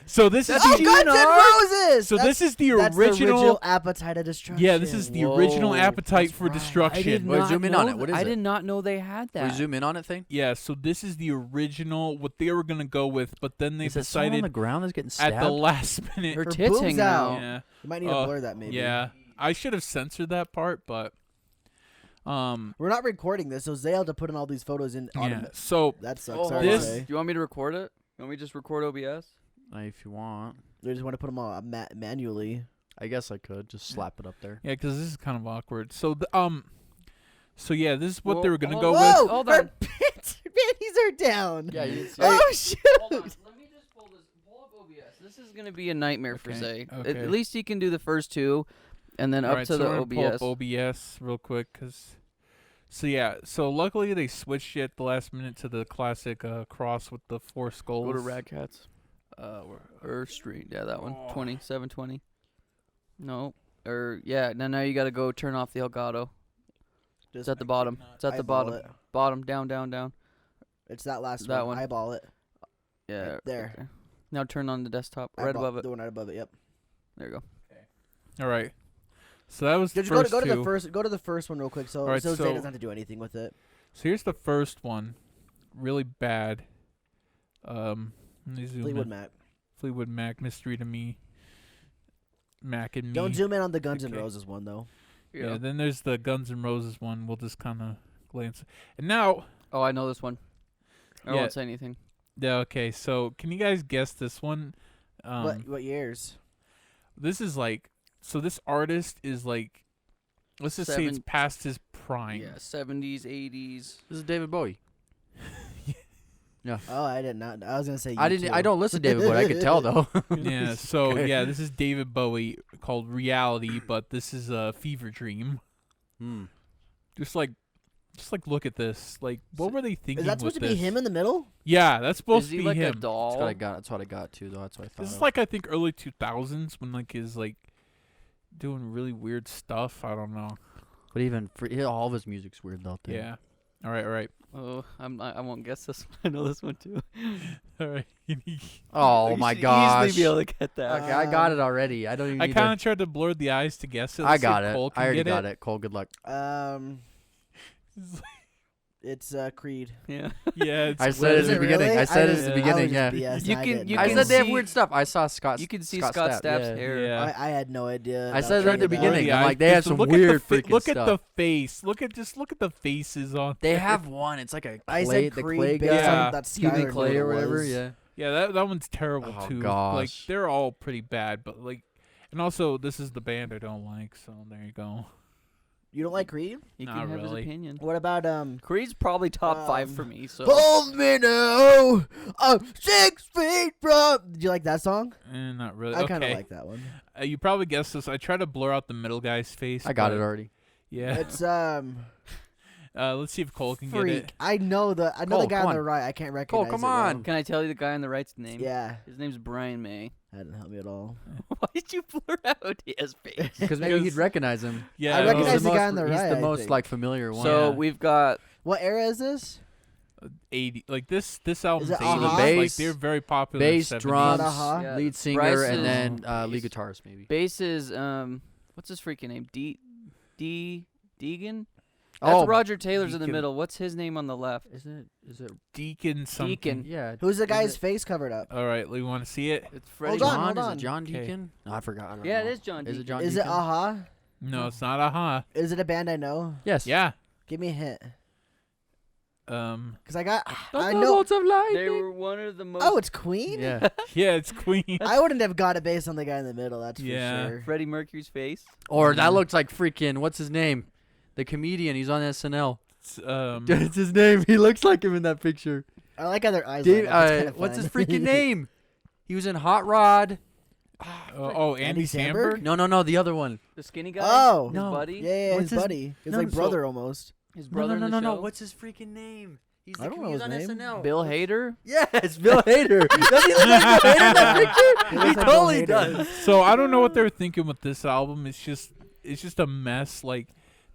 S3: So this is
S1: Oh,
S3: the,
S1: Guns N' Roses.
S3: so this is the
S1: That's the
S3: original.
S1: Appetite of Destruction.
S3: Yeah, this is the original
S2: Whoa,
S3: Appetite
S1: that's
S3: for
S1: right.
S3: Destruction.
S4: Wait, zoom in on it. What is
S2: I
S4: it?
S2: did not know they had
S4: Can we
S2: that.
S4: zoom in on it, thing?
S3: Yeah, so this is the original, what they were gonna go with, but then they
S4: Is that someone on the
S3: decided
S4: ground that's getting stabbed?
S3: at the last minute.
S2: Her
S1: Her
S2: tits
S1: boobs
S2: hanging
S1: out.
S2: out.
S3: Yeah,
S1: You might need to blur that maybe.
S3: yeah. I should have censored that part, but
S1: We're not recording this, so Zay had to put in all these photos in.
S3: yeah. So
S1: That sucks.
S2: Oh,
S1: Sorry,
S3: This-
S1: Zay.
S2: Do you want me to record it? You want me to just record OBS?
S4: If you want.
S1: They just want to put them all manually.
S4: I guess I could just slap it up there.
S3: yeah, because this is kind of awkward. So so yeah, this is what
S2: Well,
S3: they were gonna
S2: hold
S3: go
S2: on.
S3: with.
S1: Whoa!
S2: Hold
S1: her
S2: on.
S1: panties are down.
S4: Yeah, you didn't see
S1: Oh shoot!
S2: Hold on. Let me just pull up OBS. This is going to be a nightmare for
S3: Okay,
S2: Zay.
S3: okay.
S2: At least he can do the first two, and then
S3: All
S2: up
S3: right,
S2: to
S3: so
S2: the
S3: we're gonna pull
S2: OBS.
S3: up OBS real quick, cause. So yeah, so luckily they switched it at the last minute to the classic cross with the four skulls.
S2: Go to radkatz. Or street. Yeah, that one. 720. No. Yeah. Now you got to go turn off the Elgato. It's at the bottom. It's at the
S1: Eyeball
S2: bottom.
S1: it.
S2: Bottom. Down.
S1: It's that last
S2: That
S1: one.
S2: one.
S1: Eyeball it.
S2: Yeah.
S1: Right there.
S2: Okay. Now turn on the desktop. Right
S1: Eyeball-
S2: above it.
S1: The one right above it. Yep.
S2: There you go.
S3: All right. So that was the
S1: Just
S3: first
S1: go to
S3: two.
S1: the first. Go to the first one real quick, so
S3: Alright,
S1: so Zay
S3: so-
S1: doesn't have to do anything with it.
S3: So here's the first one, really bad. Let me zoom
S1: Fleetwood
S3: in.
S1: Mac.
S3: Fleetwood Mac, Mystery to Me. Mac and Me.
S1: Don't zoom in on the Guns N'
S3: Okay.
S1: Roses one though.
S3: Yeah. Then there's the Guns N' Roses one. We'll just kind of glance. And now,
S2: Oh, I know this one. I
S3: Yeah.
S2: won't say anything.
S3: yeah, okay. So can you guys guess this one?
S1: What years?
S3: This is like. So this artist is like. Let's just say it's
S2: Seven-
S3: past his prime.
S2: Yeah, 70s, 80s.
S4: This is David Bowie.
S1: Oh, I did not. I was gonna say.
S4: I
S1: U2.
S4: didn't. I don't listen to David Bowie. I could tell though.
S3: Yeah, so
S4: Okay.
S3: yeah, this is David Bowie called Reality, but this is a Fever Dream.
S4: Hmm.
S3: Just like look at this. Like, what were they thinking?
S1: Is that supposed
S3: with
S1: to be
S3: this?
S1: him in the middle?
S3: Yeah, that's supposed
S2: Is
S3: to
S2: he
S3: be
S2: like a
S3: him.
S4: That's
S2: doll?
S4: what I got. That's what I got too. Though. That's what I thought.
S3: This is
S4: of.
S3: like I think early 2000s when like is like doing really weird stuff. I don't know.
S4: But even for all of his music's weird though. Too.
S3: Yeah. All right.
S2: Oh, I won't guess this one. I know this one too.
S3: All right.
S4: Oh
S2: You
S4: my
S2: should
S4: gosh.
S2: Easily be able to get that.
S4: Okay, I got it already. I don't even.
S3: I
S4: need
S3: kind
S4: to-
S3: of tried to blur the eyes to guess it.
S4: I
S3: Let's see
S4: got
S3: if
S4: it.
S3: Cole can
S4: I already
S3: get
S4: got it. Cole, good luck.
S3: It's like-
S1: It's Creed.
S2: Yeah.
S3: Yeah, it's
S4: I said it
S1: Is
S4: at the
S1: it
S4: beginning.
S1: really?
S4: I said it
S1: just-
S4: at the
S1: I was
S4: beginning. Yeah.
S1: just BSing.
S2: You
S1: I
S2: can-
S1: didn't
S2: you
S1: know.
S4: I
S2: can
S4: said they have
S2: see-
S4: weird stuff. I saw Scott.
S2: You can see
S4: Scott
S2: Scott
S4: Stapp,
S2: Stapp's
S4: yeah.
S2: hair.
S3: Yeah.
S1: I had no idea.
S4: I
S1: about
S4: said it at the
S1: that.
S4: beginning. I'm
S3: Yeah,
S4: like, they have
S3: just
S4: some
S3: look
S4: weird
S3: at the
S4: freaking
S3: Look
S4: stuff.
S3: at the face. Look at the faces on.
S4: They
S3: there.
S4: have one. It's like a
S1: I
S4: clay,
S1: said
S4: the
S1: Creed
S4: clay
S1: based
S4: guy.
S3: Yeah.
S1: on that
S4: Human
S1: Skylar
S4: clay
S1: knew
S4: or
S1: what it
S4: whatever.
S1: was.
S4: Yeah.
S3: Yeah, that one's terrible
S4: Oh,
S3: too. Like
S4: gosh.
S3: they're all pretty bad, but like, and also this is the band I don't like. So there you go.
S1: You don't like Creed?
S2: He
S3: Not
S2: can have
S3: really.
S2: his opinion.
S1: What about
S2: Creed's probably top 5 for me. So
S1: Hold me now, I'm 6 feet from. Did you like that song?
S3: Not really.
S1: I kind of
S3: Okay.
S1: like that one.
S3: You probably guessed this. I tried to blur out the middle guy's face.
S4: I got
S3: but-
S4: it already.
S3: Yeah.
S1: It's
S3: Let's see if Cole can get
S1: Freak.
S3: it.
S1: I know the
S4: Cole,
S1: guy
S4: come
S1: on the
S4: on.
S1: right. I can't recognize.
S4: come
S1: it,
S4: on.
S1: though.
S2: can I tell you the guy on the right's name?
S1: Yeah,
S2: His name's Brian May.
S1: that didn't help me at all.
S2: Why did you blur out his face?
S4: Because maybe he'd
S3: Because-
S4: recognize him.
S3: Yeah.
S1: I
S3: no,
S1: recognize
S4: He's
S1: the
S4: the
S1: guy
S4: most-
S1: on the
S4: He's
S1: right,
S4: the
S1: I
S4: most
S1: think.
S4: like familiar one.
S2: So
S3: Yeah.
S2: we've got
S1: What era is this?
S3: 80. Like this album's
S1: it
S3: 80s.
S1: Uh-huh?
S3: Like
S4: Bass-
S3: they're very popular.
S4: bass,
S3: 70s.
S4: drums,
S1: Uh-huh.
S2: Yeah.
S4: lead singer,
S2: Bryce
S4: and
S2: is-
S4: then
S2: bass.
S4: lead guitarist maybe.
S2: bass is what's his freaking name? Deegan? That's Roger Taylor's in the
S3: Deacon.
S2: middle. What's his name on the left?
S4: Is it?
S3: Deacon something.
S2: Deacon.
S4: Yeah.
S1: Who's the
S4: Is
S1: guy's
S4: it-
S1: face covered up?
S3: All right, we want to see it.
S2: It's Freddie.
S1: Hold on,
S4: John?
S1: hold
S4: Is
S1: on.
S4: it John
S3: Okay.
S4: Deacon? No, I forgot. I don't
S2: Yeah,
S4: know.
S2: it is John
S4: Is
S2: Deacon.
S4: it John
S1: Is it
S4: Deacon?
S1: Aha?
S3: No, it's not Aha.
S1: Is it a band I know?
S4: Yes.
S3: Yeah.
S1: Give me a hint.
S3: Um.
S1: Cause I know.
S4: Of lightning.
S2: They were one of the most.
S1: Oh, it's Queen.
S4: Yeah.
S3: Yeah, it's Queen.
S1: I wouldn't have got it based on the guy in the middle. That's
S3: Yeah.
S1: for sure.
S2: Freddie Mercury's face.
S4: Or that looks like freaking what's his name? The comedian. He's on SNL.
S3: It's,
S4: Dude, it's his name. He looks like him in that picture.
S1: I like how their eyes.
S4: Dave,
S1: line up. It's kinda
S4: what's his
S1: fun.
S4: freaking name? He was in Hot Rod.
S3: Andy
S1: Andy
S3: Samberg.
S1: Samberg?
S4: No, the other one.
S2: The skinny guy.
S1: Oh.
S2: His
S4: No.
S2: buddy.
S1: Yeah,
S4: What's
S1: his
S4: his-
S1: buddy. His
S4: no,
S1: like
S3: so-
S1: brother almost.
S2: His brother. in the show.
S4: What's his freaking name? He's
S1: I don't know
S4: he's
S1: his
S4: on
S1: name.
S4: SNL.
S2: Bill Hader.
S4: Yes, Bill Hader. Does he look like Bill Hader in that picture?
S1: He
S4: He
S1: looks like
S4: totally
S1: Bill Hader.
S4: does.
S3: So I don't know what they're thinking with this album. It's just a mess. Like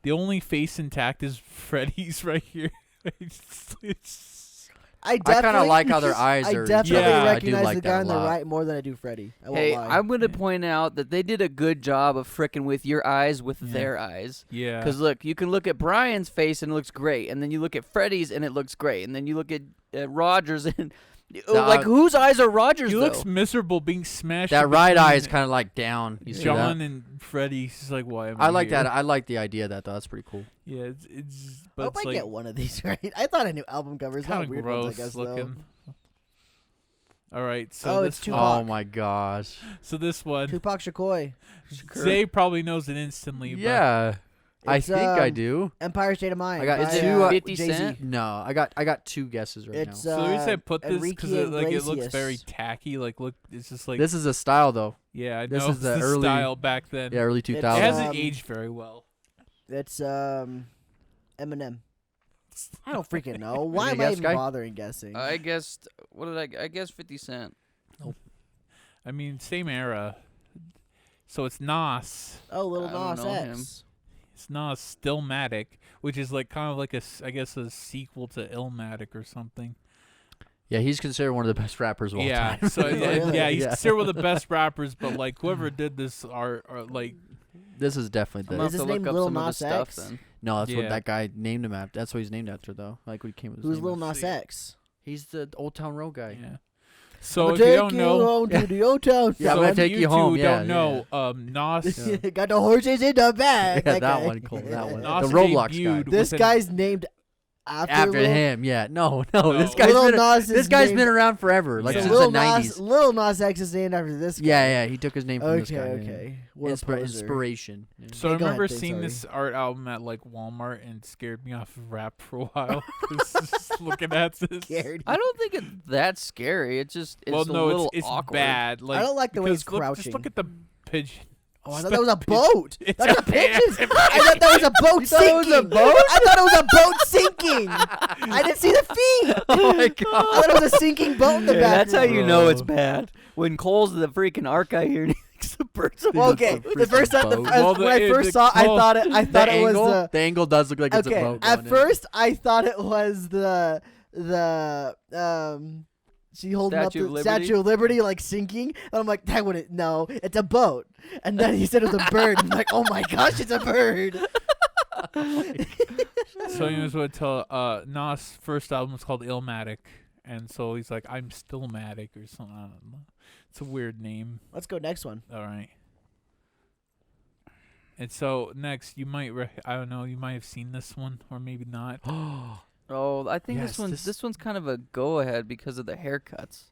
S3: the only face intact is Freddie's right here. it's
S1: I
S4: I
S1: definitely
S4: kind of like how their eyes
S1: I
S4: are.
S1: definitely
S3: Yeah, I do
S1: recognize
S4: like
S1: the
S4: that
S1: guy
S4: a
S1: on the
S4: lot.
S1: right more than I do Freddie. I won't
S2: Hey,
S1: lie.
S2: I'm going to point out that they did a good job of fricking with your eyes with
S3: Yeah.
S2: their eyes.
S3: yeah.
S2: Because look, you can look at Brian's face and it looks great, and then you look at Freddie's and it looks great, and then you look at Rogers and like whose eyes are Rogers
S3: He
S2: though?
S3: looks miserable being smashed.
S4: That
S3: in
S4: right eye
S3: between
S4: is kind of like down. You see
S3: John
S4: that?
S3: and Freddie. He's like, why am
S4: I like
S3: here?
S4: that. I like the idea of that though. That's pretty cool.
S3: Yeah, it's
S1: I
S3: but
S1: hope
S3: it's
S1: I
S3: like
S1: get one of these right. I thought I knew album covers.
S3: kind
S1: Not
S3: of
S1: weird
S3: gross
S1: ones, I guess,
S3: looking. All right, so
S1: Oh,
S3: this
S1: it's Tupac.
S4: Oh my gosh.
S3: so this one,
S1: Tupac Shakur.
S3: Zay probably knows it instantly. but
S4: Yeah, I
S1: It's,
S4: think I do.
S1: Empire State of Mind.
S4: I got
S1: by,
S4: two,
S2: 50
S1: Jay-Z.
S2: Cent?
S4: No, I got two guesses right
S1: It's
S4: now.
S3: So the reason I put this
S1: Enrique
S3: because it looks
S1: Iglesias.
S3: very tacky. Like look, it's just like
S4: This is a style though.
S3: yeah, I
S4: this
S3: know
S4: is the
S3: it's
S4: early-
S3: style back then.
S4: Yeah, early
S1: It's,
S4: 2000s.
S3: It hasn't
S1: Um,
S3: aged very well.
S1: It's Eminem. I don't freaking know. Why
S4: You
S1: am
S4: gonna
S1: I
S4: guess,
S1: even
S4: guy?
S1: bothering guessing?
S2: I guessed. What did I guess? 50 Cent.
S3: I mean, same era. So it's Nas.
S1: Oh, Little
S2: I don't
S1: Nas
S2: know
S1: X.
S2: him.
S3: It's Nas Stillmatic, which is like kind of like I guess a sequel to Illmatic or something.
S4: Yeah, he's considered one of the best rappers of all
S3: Yeah,
S4: time.
S3: so
S1: Really?
S3: yeah, he's
S4: Yeah.
S3: considered one of the best rappers. But like whoever did this are like
S4: This is definitely
S2: I'm
S4: the.
S2: gonna
S1: Is
S2: have
S1: his
S2: to look
S1: name
S2: up
S1: Lil
S2: some of
S1: Nas
S2: his stuff
S1: X?
S2: then.
S4: No, that's what
S3: Yeah.
S4: that guy named him after. That's what he's named after though. Like what he came with. his
S1: Who's
S4: name
S1: Lil
S4: of.
S1: Nas
S3: see.
S1: X?
S4: He's the Old Town Road guy.
S3: yeah. So
S1: I'ma
S3: if you
S1: take
S3: don't know,
S1: home to the old town.
S4: Yeah, I'm
S3: so
S4: gonna
S3: if
S4: take you
S3: two
S4: home, yeah,
S3: don't know, Nas.
S4: Yeah.
S1: Got the horses in the back.
S4: Yeah, that
S1: guy.
S4: one, Cole, that one.
S3: Nas
S4: The Roblox
S3: debuted
S4: guy.
S1: This
S3: within-
S1: guy's named after
S4: After him, yeah. No, this
S3: No.
S4: guy's
S1: Lil
S4: been
S1: Nas
S4: this
S1: is
S4: guy's
S1: named-
S4: been around forever, like
S3: Yeah.
S4: since
S1: Lil
S4: the '90s.
S1: Lil Nas X is named after this guy.
S4: Yeah, he took his name from this
S1: Okay,
S4: guy. yeah.
S1: okay. What a poser.
S4: Inspiration. Yeah.
S3: So
S1: Hey,
S3: I
S1: go ahead,
S3: remember
S1: Thayne,
S3: seeing
S1: sorry.
S3: this art album at like Walmart and scared me off of rap for a while. Just looking at this.
S1: Scared.
S2: I don't think it's that scary. It's just it's
S3: Well,
S2: a
S3: no,
S2: little
S3: it's
S2: awkward.
S3: bad. Like
S1: I don't like the way he's
S3: because look,
S1: crouching.
S3: Just look at the pigeon.
S1: Oh, I thought that was a boat.
S3: It's
S1: That's
S3: a
S1: a pigeon.
S3: it's a
S1: I thought that was a boat
S4: You
S1: sinking.
S4: thought it was a boat?
S1: I thought it was a boat sinking. I didn't see the feet.
S4: Oh my
S1: I
S4: god.
S1: thought it was a sinking boat in the back.
S2: That's how you know it's
S3: Bro.
S2: bad. When Cole's the freaking art guy here and he thinks the birds are
S1: Well, okay, the first time
S4: boat.
S3: Well,
S1: when I
S3: the-
S1: first
S3: the
S1: saw, I
S3: close-
S1: thought it was
S4: angle,
S1: the.
S4: the angle does look like it's a
S1: Okay,
S4: boat.
S1: at
S4: going in.
S1: first I thought it was the she holding
S2: Statue
S1: up
S2: of
S1: the
S2: Liberty?
S1: Statue of Liberty like sinking, and I'm like, that wouldn't. No, it's a boat. And then he said it was a bird. I'm like, oh my gosh, it's a bird.
S3: So you was what tell Nas' first album was called Illmatic, and so he's like, I'm Stillmatic or something. I don't know. It's a weird name.
S1: Let's go next one.
S3: All right. And so next, you might I don't know, you might have seen this one or maybe not.
S2: Oh, I think
S4: Yes,
S2: this one's kind of a go ahead because of the haircuts.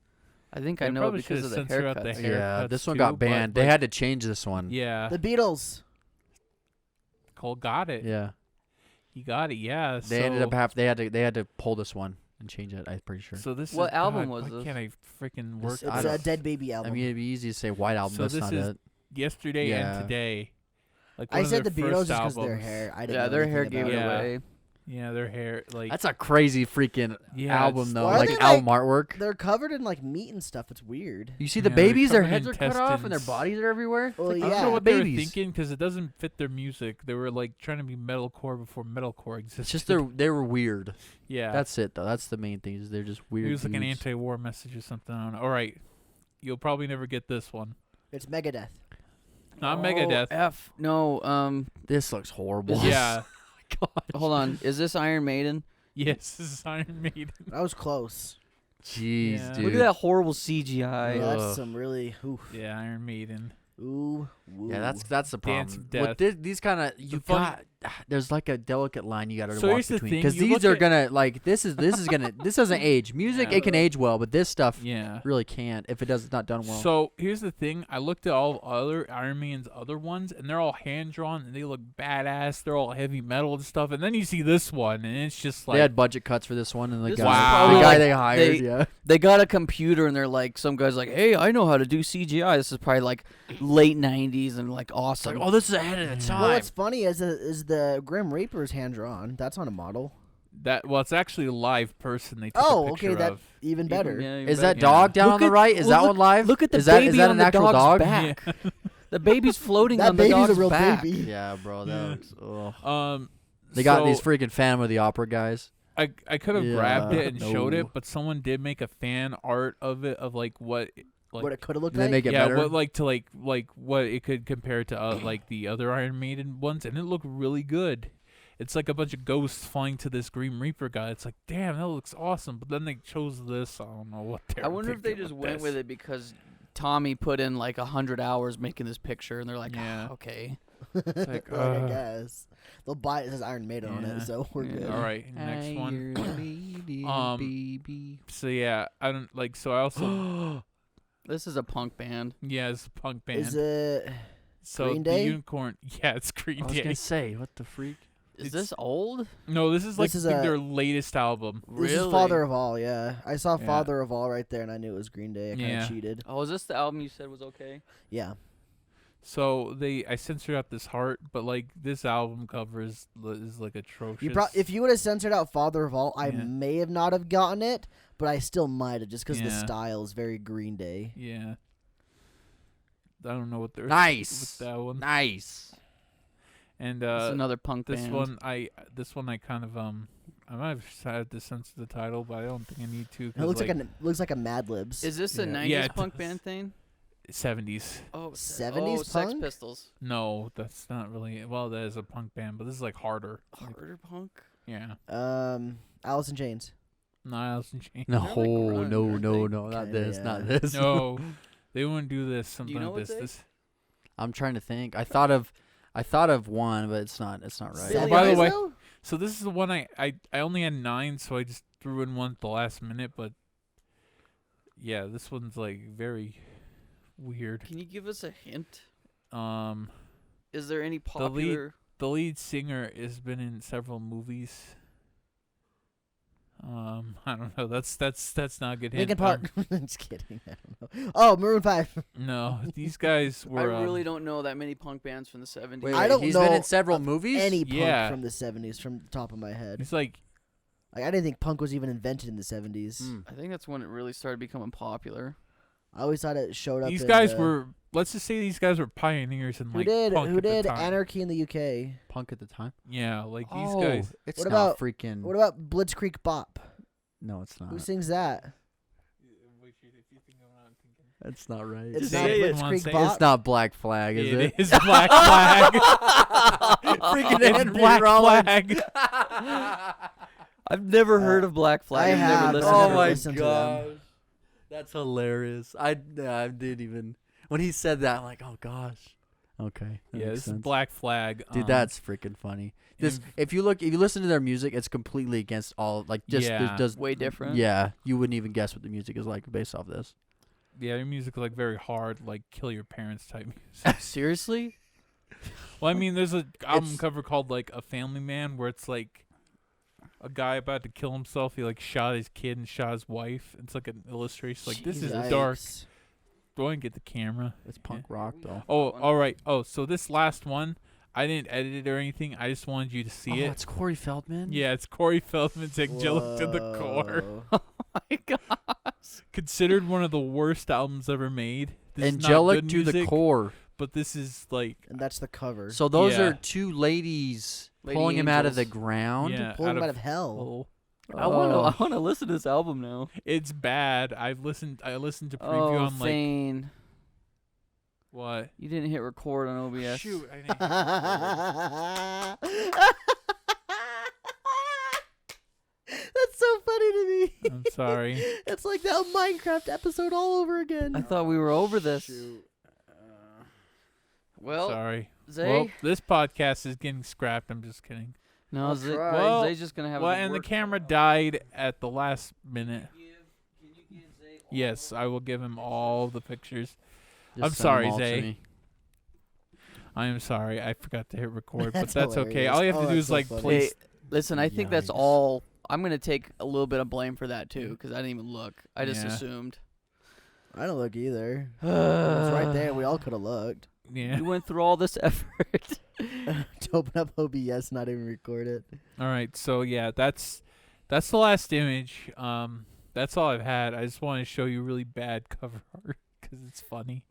S2: I think I
S3: They
S2: know it
S3: probably
S2: because of the
S3: should've censored out the
S2: haircuts.
S3: hair.
S4: Yeah, this
S3: haircuts
S4: one
S3: too,
S4: got
S3: but,
S4: banned. They
S3: like,
S4: had to change this one.
S3: Yeah.
S1: The Beatles.
S3: Cole got it.
S4: Yeah.
S3: He got it. Yeah.
S4: They ended up they had to pull this one and change it. I'm pretty sure.
S3: So this
S2: What
S3: is,
S2: album
S3: God,
S2: was
S3: why
S2: this?
S3: can't I freaking work?
S1: It's
S4: I
S1: a
S4: don't-
S1: Dead Baby album.
S4: I mean, it'd be easy to say White Album.
S3: So
S4: That's
S3: this
S4: not
S3: is
S4: it.
S3: Yesterday
S4: Yeah.
S3: and today. Like
S1: I
S3: one of
S1: said the
S3: their
S1: Beatles
S3: first
S1: just because their
S3: albums.
S1: hair. I didn't
S2: Yeah,
S1: know
S2: their
S1: anything
S2: hair
S1: about
S2: gave it
S3: Yeah.
S2: away.
S3: Yeah, their hair like
S4: That's a crazy freaking
S3: yeah,
S4: album
S3: it's-
S4: though.
S1: Why are
S4: Like
S1: they,
S4: album artwork.
S1: They're covered in like meat and stuff. It's weird.
S4: You see the
S3: Yeah, they're
S4: babies, their
S3: covered
S4: heads
S3: in
S4: are cut off and their
S3: intestines.
S4: bodies are everywhere.
S1: Well,
S3: I don't
S1: yeah.
S3: know what they were
S4: babies.
S3: thinking because it doesn't fit their music. They were like trying to be metalcore before metalcore existed.
S4: It's just they were weird.
S3: yeah.
S4: That's it though. That's the main thing. Is they're just weird.
S3: It was like an
S4: dudes.
S3: anti-war message or something. I don't know. All right, you'll probably never get this one.
S1: It's Megadeth.
S3: Not
S2: Oh,
S3: Megadeth.
S2: F. No.
S4: This looks horrible.
S3: Yeah.
S4: God.
S2: Hold on. Is this Iron Maiden?
S3: Yes, this is Iron Maiden.
S1: That was close.
S4: Jeez,
S3: Yeah.
S4: dude.
S2: Look at that horrible CGI.
S1: Yeah,
S4: Ugh.
S1: that's some really oof.
S3: Yeah, Iron Maiden.
S1: Ooh. Woo.
S4: Yeah, that's the problem.
S3: Dance of
S4: With
S3: Death.
S4: these kind of you
S3: funny-
S4: got there's like a delicate line you got to
S3: So
S4: walk
S3: here's the
S4: between
S3: thing,
S4: because
S3: you
S4: these
S3: look
S4: are
S3: at-
S4: gonna like this is gonna this doesn't age. Music
S3: Yeah.
S4: it can age well, but this stuff
S3: Yeah.
S4: really can't if it does it's not done well.
S3: So here's the thing. I looked at all other Iron Man's other ones, and they're all hand drawn, and they look badass. They're all heavy metal and stuff. And then you see this one, and it's just like,
S4: they had budget cuts for this one, and the
S2: This
S4: guy,
S3: one's
S4: the
S3: probably
S4: guy
S2: like
S4: they hired,
S2: they-
S4: yeah.
S2: They got a computer and they're like, some guy's like, hey, I know how to do CGI. This is probably like late 90s and like
S4: It's
S2: awesome.
S4: like, oh, this is ahead of its
S3: Yeah.
S4: time.
S1: Well, what's funny is the Grim Reaper's hand drawn. That's not a model.
S3: that. Well, it's actually a live person they took
S1: Oh,
S3: a
S1: okay,
S3: picture
S1: that
S3: of.
S1: even better.
S2: Yeah,
S4: is
S2: better.
S4: that dog down
S2: Look
S4: on the
S2: at-
S4: right? Is
S2: well,
S4: that one live?
S2: Look at the
S4: is that,
S2: baby
S4: is that
S2: on
S4: an actual
S2: the dog's
S4: dog?
S2: back. The baby's floating
S1: That
S2: on the
S1: baby's
S2: dog's
S1: a real
S2: back.
S1: baby.
S4: Yeah, bro. That
S3: Yeah.
S4: looks, ugh. They
S3: so
S4: got these freaking Phantom of the Opera guys.
S3: I could have grabbed
S4: Yeah,
S3: it and showed
S4: no.
S3: it, but someone did make a fan art of it of like what like
S1: What it could have looked
S4: Did they
S1: like.
S4: make it
S3: yeah
S4: better?
S3: what like to like what it could compare to like the other Iron Maiden ones, and it looked really good. It's like a bunch of ghosts flying to this Green Reaper guy. It's like, damn, that looks awesome. But then they chose this. I don't know what they
S2: I
S3: were
S2: wonder if they
S3: thinking
S2: just
S3: with
S2: went
S3: this.
S2: with it because Tommy put in like 100 hours making this picture and they're like,
S3: Yeah.
S2: "Ah, okay.
S3: It's like,
S1: I guess they'll buy it. It says Iron Maiden on
S3: Yeah.
S1: it, so we're
S2: Yeah.
S1: good.
S3: All right, next one.
S4: Um,
S3: Um, So yeah, I don't like. So I also
S2: This is a punk band.
S3: yeah, it's a punk band.
S1: Is it?
S3: so
S1: Green
S3: the
S1: Day?
S3: unicorn. Yeah, it's Green
S4: I was
S3: Day.
S4: gonna say, what the freak?
S2: Is
S3: It's-
S2: this old?
S3: No, this is like
S1: This is
S3: think
S1: a-
S3: their latest album.
S1: This is Father of All. Yeah, I saw
S3: Yeah.
S1: Father of All right there, and I knew it was Green Day. I kind of
S3: Yeah.
S1: cheated.
S2: Oh, is this the album you said was okay?
S1: Yeah.
S3: So I censored out this heart, but like this album cover is like atrocious.
S1: If you would have censored out Father of All, I
S3: Yeah.
S1: may have not have gotten it, but I still might have, just because the
S3: Yeah.
S1: style is very Green Day.
S3: Yeah. I don't know what they're
S4: Nice.
S3: with that one.
S4: Nice.
S3: And
S2: This is another punk
S3: this
S2: band.
S3: one I kind of I might have had to censor the title, but I don't think I need to.
S1: It looks like a Mad Libs.
S2: Is this a
S3: Yeah.
S2: 90s
S3: Yeah, it
S2: punk
S3: does.
S2: band thing?
S3: 70s.
S2: Oh,
S1: 70s
S2: Sex
S1: punk?
S2: Pistols.
S3: No, that's not really. Well, that is a punk band, but this is like harder.
S2: Harder punk?
S3: Yeah.
S1: Alice in Chains.
S3: Niles and Chains.
S4: No,
S2: They're like grunge,
S4: no,
S2: aren't
S4: no,
S2: they?
S4: no, not
S1: Kinda,
S4: this,
S1: yeah.
S4: not this.
S3: No, they wouldn't do this. Something
S2: know
S3: like
S2: what
S3: this.
S2: they-
S3: This.
S4: I'm trying to think. I thought of one, but it's not right.
S2: Billy
S3: by the way-
S1: Idol?
S3: So this is the one I only had 9, so I just threw in one at the last minute. But yeah, this one's like very weird.
S2: Can you give us a hint?
S3: The
S2: Is there any popular?
S3: lead singer has been in several movies. I don't know. That's not a good hint.
S1: Linkin Park. Just kidding. I don't know. Oh, Maroon 5.
S3: No, these guys
S2: I
S3: were.
S2: really don't know that many punk bands from the 70s.
S4: Wait,
S1: I don't
S4: he's
S1: know
S4: been in several movies.
S1: Any punk
S3: Yeah.
S1: from the 70s from the top of my head.
S3: It's like
S1: Like, I didn't think punk was even invented in the 70s.
S4: Hmm.
S2: I think that's when it really started becoming popular.
S1: I always thought it showed up
S3: these
S1: in
S3: guys
S1: the-
S3: were. Let's just say these guys were pioneers in
S1: Who
S3: like
S1: did
S3: punk
S1: who
S3: at the
S1: did
S3: time.
S1: Anarchy in the UK?
S4: Punk at the time.
S3: Yeah, like these
S4: Oh,
S3: guys.
S4: it's
S1: What
S4: not
S1: about-
S4: freaking.
S1: What about Blitzkrieg Bop?
S4: No, it's not.
S1: Who sings that?
S4: That's not right.
S1: It's
S2: Just
S1: not
S2: say it.
S3: Come on,
S1: Blitzkrieg
S3: say it.
S1: Bop.
S4: It's not Black Flag, is it?
S3: It is Black Flag.
S4: Freaking
S3: It's
S4: Henry
S3: Black
S4: Rollins.
S3: Flag.
S2: I've never heard of Black Flag.
S1: I
S2: I've
S1: have,
S2: never
S1: but
S2: listened
S1: I've
S4: Oh
S2: to
S1: never
S4: my
S2: it.
S1: listened to them.
S4: gosh, that's hilarious. I didn't even when he said that. I'm like, oh gosh. Okay. that
S3: Yeah,
S4: makes
S3: this is
S4: sense.
S3: Black Flag.
S4: Dude, that's freaking funny. This, if you listen to their music, it's completely against all just
S3: Yeah.
S4: does
S2: Way different.
S4: Yeah, you wouldn't even guess what the music is like based off this.
S3: yeah, your music is like very hard, like kill your parents type music.
S2: Seriously?
S3: Well, I mean, there's a album
S4: It's-
S3: cover called like A Family Man where it's like a guy about to kill himself. He like shot his kid and shot his wife. It's like an illustration. Like this is
S1: Yikes.
S3: dark. Go and get the camera.
S4: It's punk rock though.
S3: Oh, all right. Oh, so this last one, I didn't edit it or anything. I just wanted you to see
S4: Oh,
S3: it.
S4: it's Corey Feldman.
S3: Yeah, it's Corey Feldman's Angelic to the Core.
S1: Whoa.
S2: My God.
S3: Considered one of the worst albums ever made. This is not
S4: Angelic
S3: good
S4: to the
S3: music,
S4: core.
S3: but this is like
S1: And that's the cover.
S4: So those
S3: Yeah.
S4: are two ladies
S2: Lady
S4: pulling him out of the
S2: angels.
S4: ground.
S3: yeah,
S1: Pull him out of hell.
S3: oh,
S2: I want to listen to this album now.
S3: it's bad. I listened to preview
S2: Oh,
S3: on like
S2: Thayne.
S3: what?
S2: You didn't hit record on OBS.
S3: Shoot, I didn't.
S1: That's so funny to me.
S3: I'm sorry.
S1: It's like that Minecraft episode all over again.
S2: I thought we were over this. Well,
S3: Sorry.
S2: Zay.
S3: Well, this podcast is getting scrapped. I'm just kidding.
S2: no,
S4: I'll
S2: Zay,
S4: try.
S3: Well,
S2: Zay's just gonna have.
S3: Well,
S2: a
S3: and the
S2: work-
S3: camera died at the last minute. Yes, I will give him all the pictures.
S4: Just
S3: I'm
S4: send
S3: sorry,
S4: them all to
S3: Zay.
S4: me.
S3: I am sorry. I forgot to hit record, but
S1: That's
S3: that's okay.
S1: hilarious.
S3: All you have
S1: Oh,
S3: to do
S1: that's
S3: is
S1: so
S3: like
S1: funny.
S3: place.
S2: Hey, listen, I think that's
S4: Yikes.
S2: all. I'm gonna take a little bit of blame for that too, because I didn't even look. I just
S3: Yeah.
S2: assumed.
S1: I don't look either. It was right there. We all could have looked.
S3: Yeah.
S2: You went through all this effort.
S1: To open up OBS, not even record it.
S3: All right. So yeah, that's the last image. That's all I've had. I just want to show you really bad cover art because it's funny.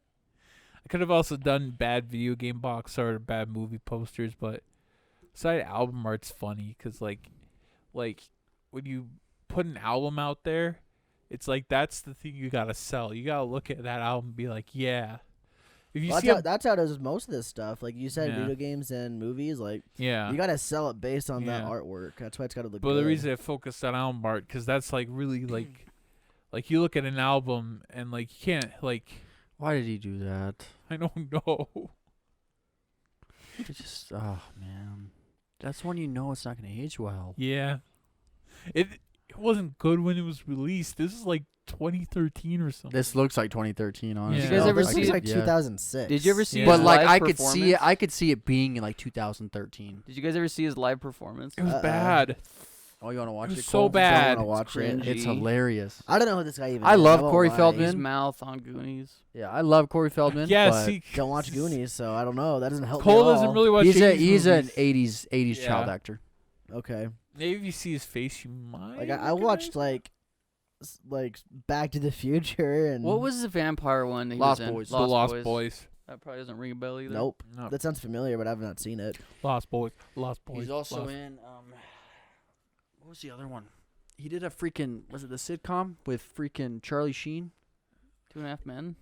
S3: I could have also done bad video game box art or bad movie posters, but side album art's funny because like when you put an album out there, it's like that's the thing you gotta sell. You gotta look at that album and be like, yeah. If you
S1: Well,
S3: see,
S1: that's how it is with most of this stuff. Like you said,
S3: Yeah.
S1: video games and movies. Like
S3: yeah.
S1: you gotta sell it based on that
S3: Yeah.
S1: artwork. That's why it's gotta look
S3: But
S1: good.
S3: the reason I focused on album art because that's like really like you look at an album and like you can't like
S4: Why did he do that?
S3: I don't know.
S4: It's just, oh man, that's when you know it's not gonna age well.
S3: Yeah, it wasn't good when it was released. This is like 2013 or something.
S4: This looks like 2013, honestly.
S3: you guys
S1: Oh,
S2: ever
S1: this
S2: see
S1: looks
S2: it?
S1: like 2006.
S2: Did you ever see
S3: Yeah.
S2: his
S4: But like
S2: live
S4: I could see it.
S2: performance?
S4: I could see it being in like 2013.
S2: Did you guys ever see his live performance?
S3: It was
S1: Uh-uh.
S3: bad.
S4: Oh, you want to watch
S3: It
S4: it?
S3: was so
S4: Cole?
S3: bad.
S1: Don't wanna watch it.
S2: cringy.
S4: It's hilarious.
S1: I don't know who this guy even
S4: I
S1: is.
S4: love
S1: won't
S4: Corey
S1: lie.
S4: Feldman.
S2: His mouth on Goonies.
S4: Yeah, I love Corey Feldman.
S3: Yeah,
S4: but
S3: see,
S1: Don't watch Goonies, so I don't know. That doesn't help
S3: Cole
S1: me at
S3: doesn't
S1: all.
S3: really watch.
S4: he's an
S3: 80s movies.
S4: 80s
S3: Yeah.
S4: child actor.
S1: Okay.
S3: Maybe if you see his face, you might.
S1: Like I
S3: recognize
S1: watched
S3: him.
S1: like Back to the Future and
S2: What was the vampire one that he
S4: Lost
S2: was in?
S4: Boys.
S3: The Lost Boys.
S2: That probably doesn't ring a bell either.
S1: Nope.
S3: No,
S1: That sounds familiar, but I've not seen it.
S3: Lost Boys. Lost Boys.
S4: He's also
S3: Lost.
S4: in what was the other one? He did a freaking was it the sitcom with freaking Charlie Sheen?
S2: 2.5 Men.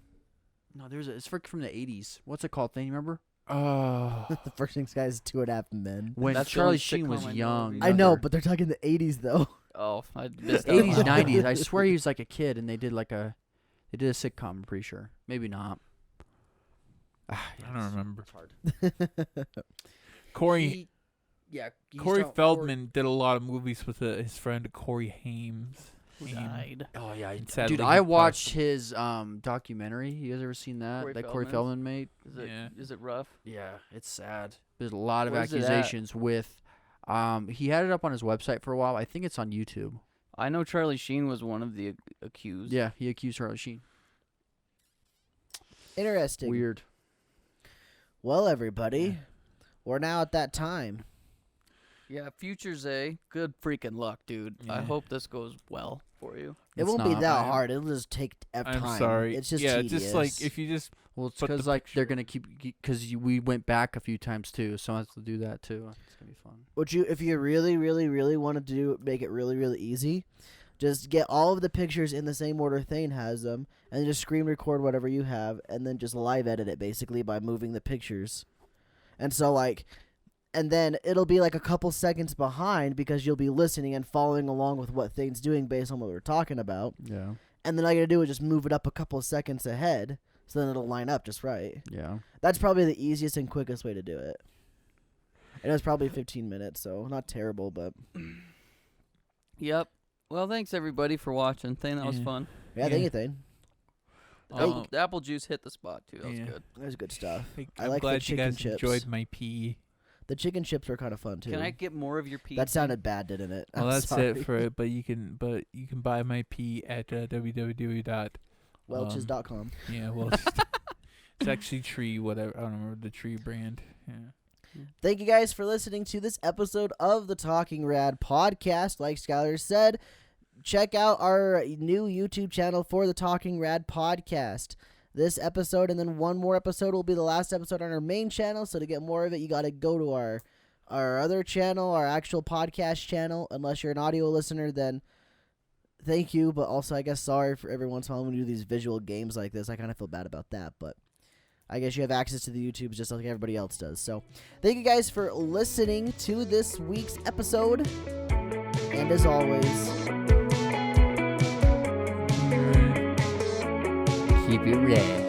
S4: No, it's freaking from the 80s. What's it called? Thing you remember?
S3: Oh,
S1: The first thing guy's 2.5 Men.
S4: When
S2: That's the
S4: Charlie
S2: only
S4: Sheen was
S2: sitcom I know
S4: young.
S2: of.
S1: I know,
S4: younger.
S1: but they're talking the 80s though.
S2: Oh, I missed that
S4: 80s,
S2: one.
S4: 90s. I swear he was like a kid, and they did a sitcom. I'm pretty sure. Maybe not.
S3: I don't remember.
S4: It's hard.
S3: Corey
S4: He's
S3: Corey
S4: talking-
S3: Feldman did a lot of movies with his friend Corey Hames.
S2: Who
S3: Haim.
S2: died.
S4: Oh yeah,
S3: Sadly,
S4: dude.
S3: he
S4: I
S3: passed.
S4: watched his documentary. You guys ever seen that?
S2: Corey
S4: that Corey
S2: Feldman's?
S4: Feldman made.
S2: Is it,
S3: Yeah.
S2: is it rough?
S4: Yeah, it's sad. There's a lot of
S2: Where's it at?
S4: accusations with. He had it up on his website for a while. I think it's on YouTube.
S2: I know Charlie Sheen was one of the accused.
S4: Yeah, he accused Charlie Sheen.
S1: Interesting.
S4: Weird.
S1: Well, everybody, we're now at that time.
S2: Yeah, Future Zay, good freaking luck, dude. I
S3: Yeah.
S2: hope this goes well for you.
S1: It
S4: It's
S1: won't be
S4: not.
S1: that hard. It'll just take
S3: I'm
S1: time.
S3: sorry.
S1: It's just
S3: yeah,
S1: tedious.
S3: just like if you just
S4: Well, it's
S3: Put the
S4: because like they're
S3: picture.
S4: gonna keep because we went back a few times too, so I have to do that too. It's gonna be fun.
S1: Would you, if you really, really, really wanted to make it really, really easy, Just get all of the pictures in the same order Thayne has them, and just screen record whatever you have, and then just live edit it basically by moving the pictures. And so and then it'll be like a couple seconds behind because you'll be listening and following along with what Thayne's doing based on what we're talking about.
S4: Yeah.
S1: And then all you gotta do is just move it up a couple of seconds ahead, so then it'll line up just right.
S4: Yeah.
S1: That's probably the easiest and quickest way to do it. And it was probably 15 minutes, so not terrible, but
S2: Yep. Well, thanks everybody for watching. Thayne, that was
S3: Yeah.
S2: fun.
S1: yeah, thank you, Thayne.
S2: The apple juice hit the spot too. That was
S3: Yeah.
S2: good.
S1: That was good stuff.
S3: I'm
S1: I like the
S3: glad you
S1: chicken
S3: guys
S1: chips.
S3: enjoyed my pee.
S1: The chicken chips were kind of fun too.
S2: Can I get more of your pizza?
S1: That sounded bad, didn't it?
S3: Well,
S1: I'm
S3: that's
S1: sorry.
S3: it for it. But you can buy my pee at www.
S1: Welches.com.
S3: Yeah, well, it's actually Tree, whatever. I don't remember the Tree brand. Yeah.
S1: Thank you guys for listening to this episode of the Talking Rad podcast. Like Skylar said, check out our new YouTube channel for the Talking Rad podcast. This episode and then one more episode will be the last episode on our main channel. So to get more of it, you got to go to our other channel, our actual podcast channel. Unless you're an audio listener, then thank you. But also, I guess sorry for every once in a while when we do these visual games like this. I kind of feel bad about that. But I guess you have access to the YouTubes just like everybody else does. So thank you guys for listening to this week's episode. And as always,
S4: Keep it red.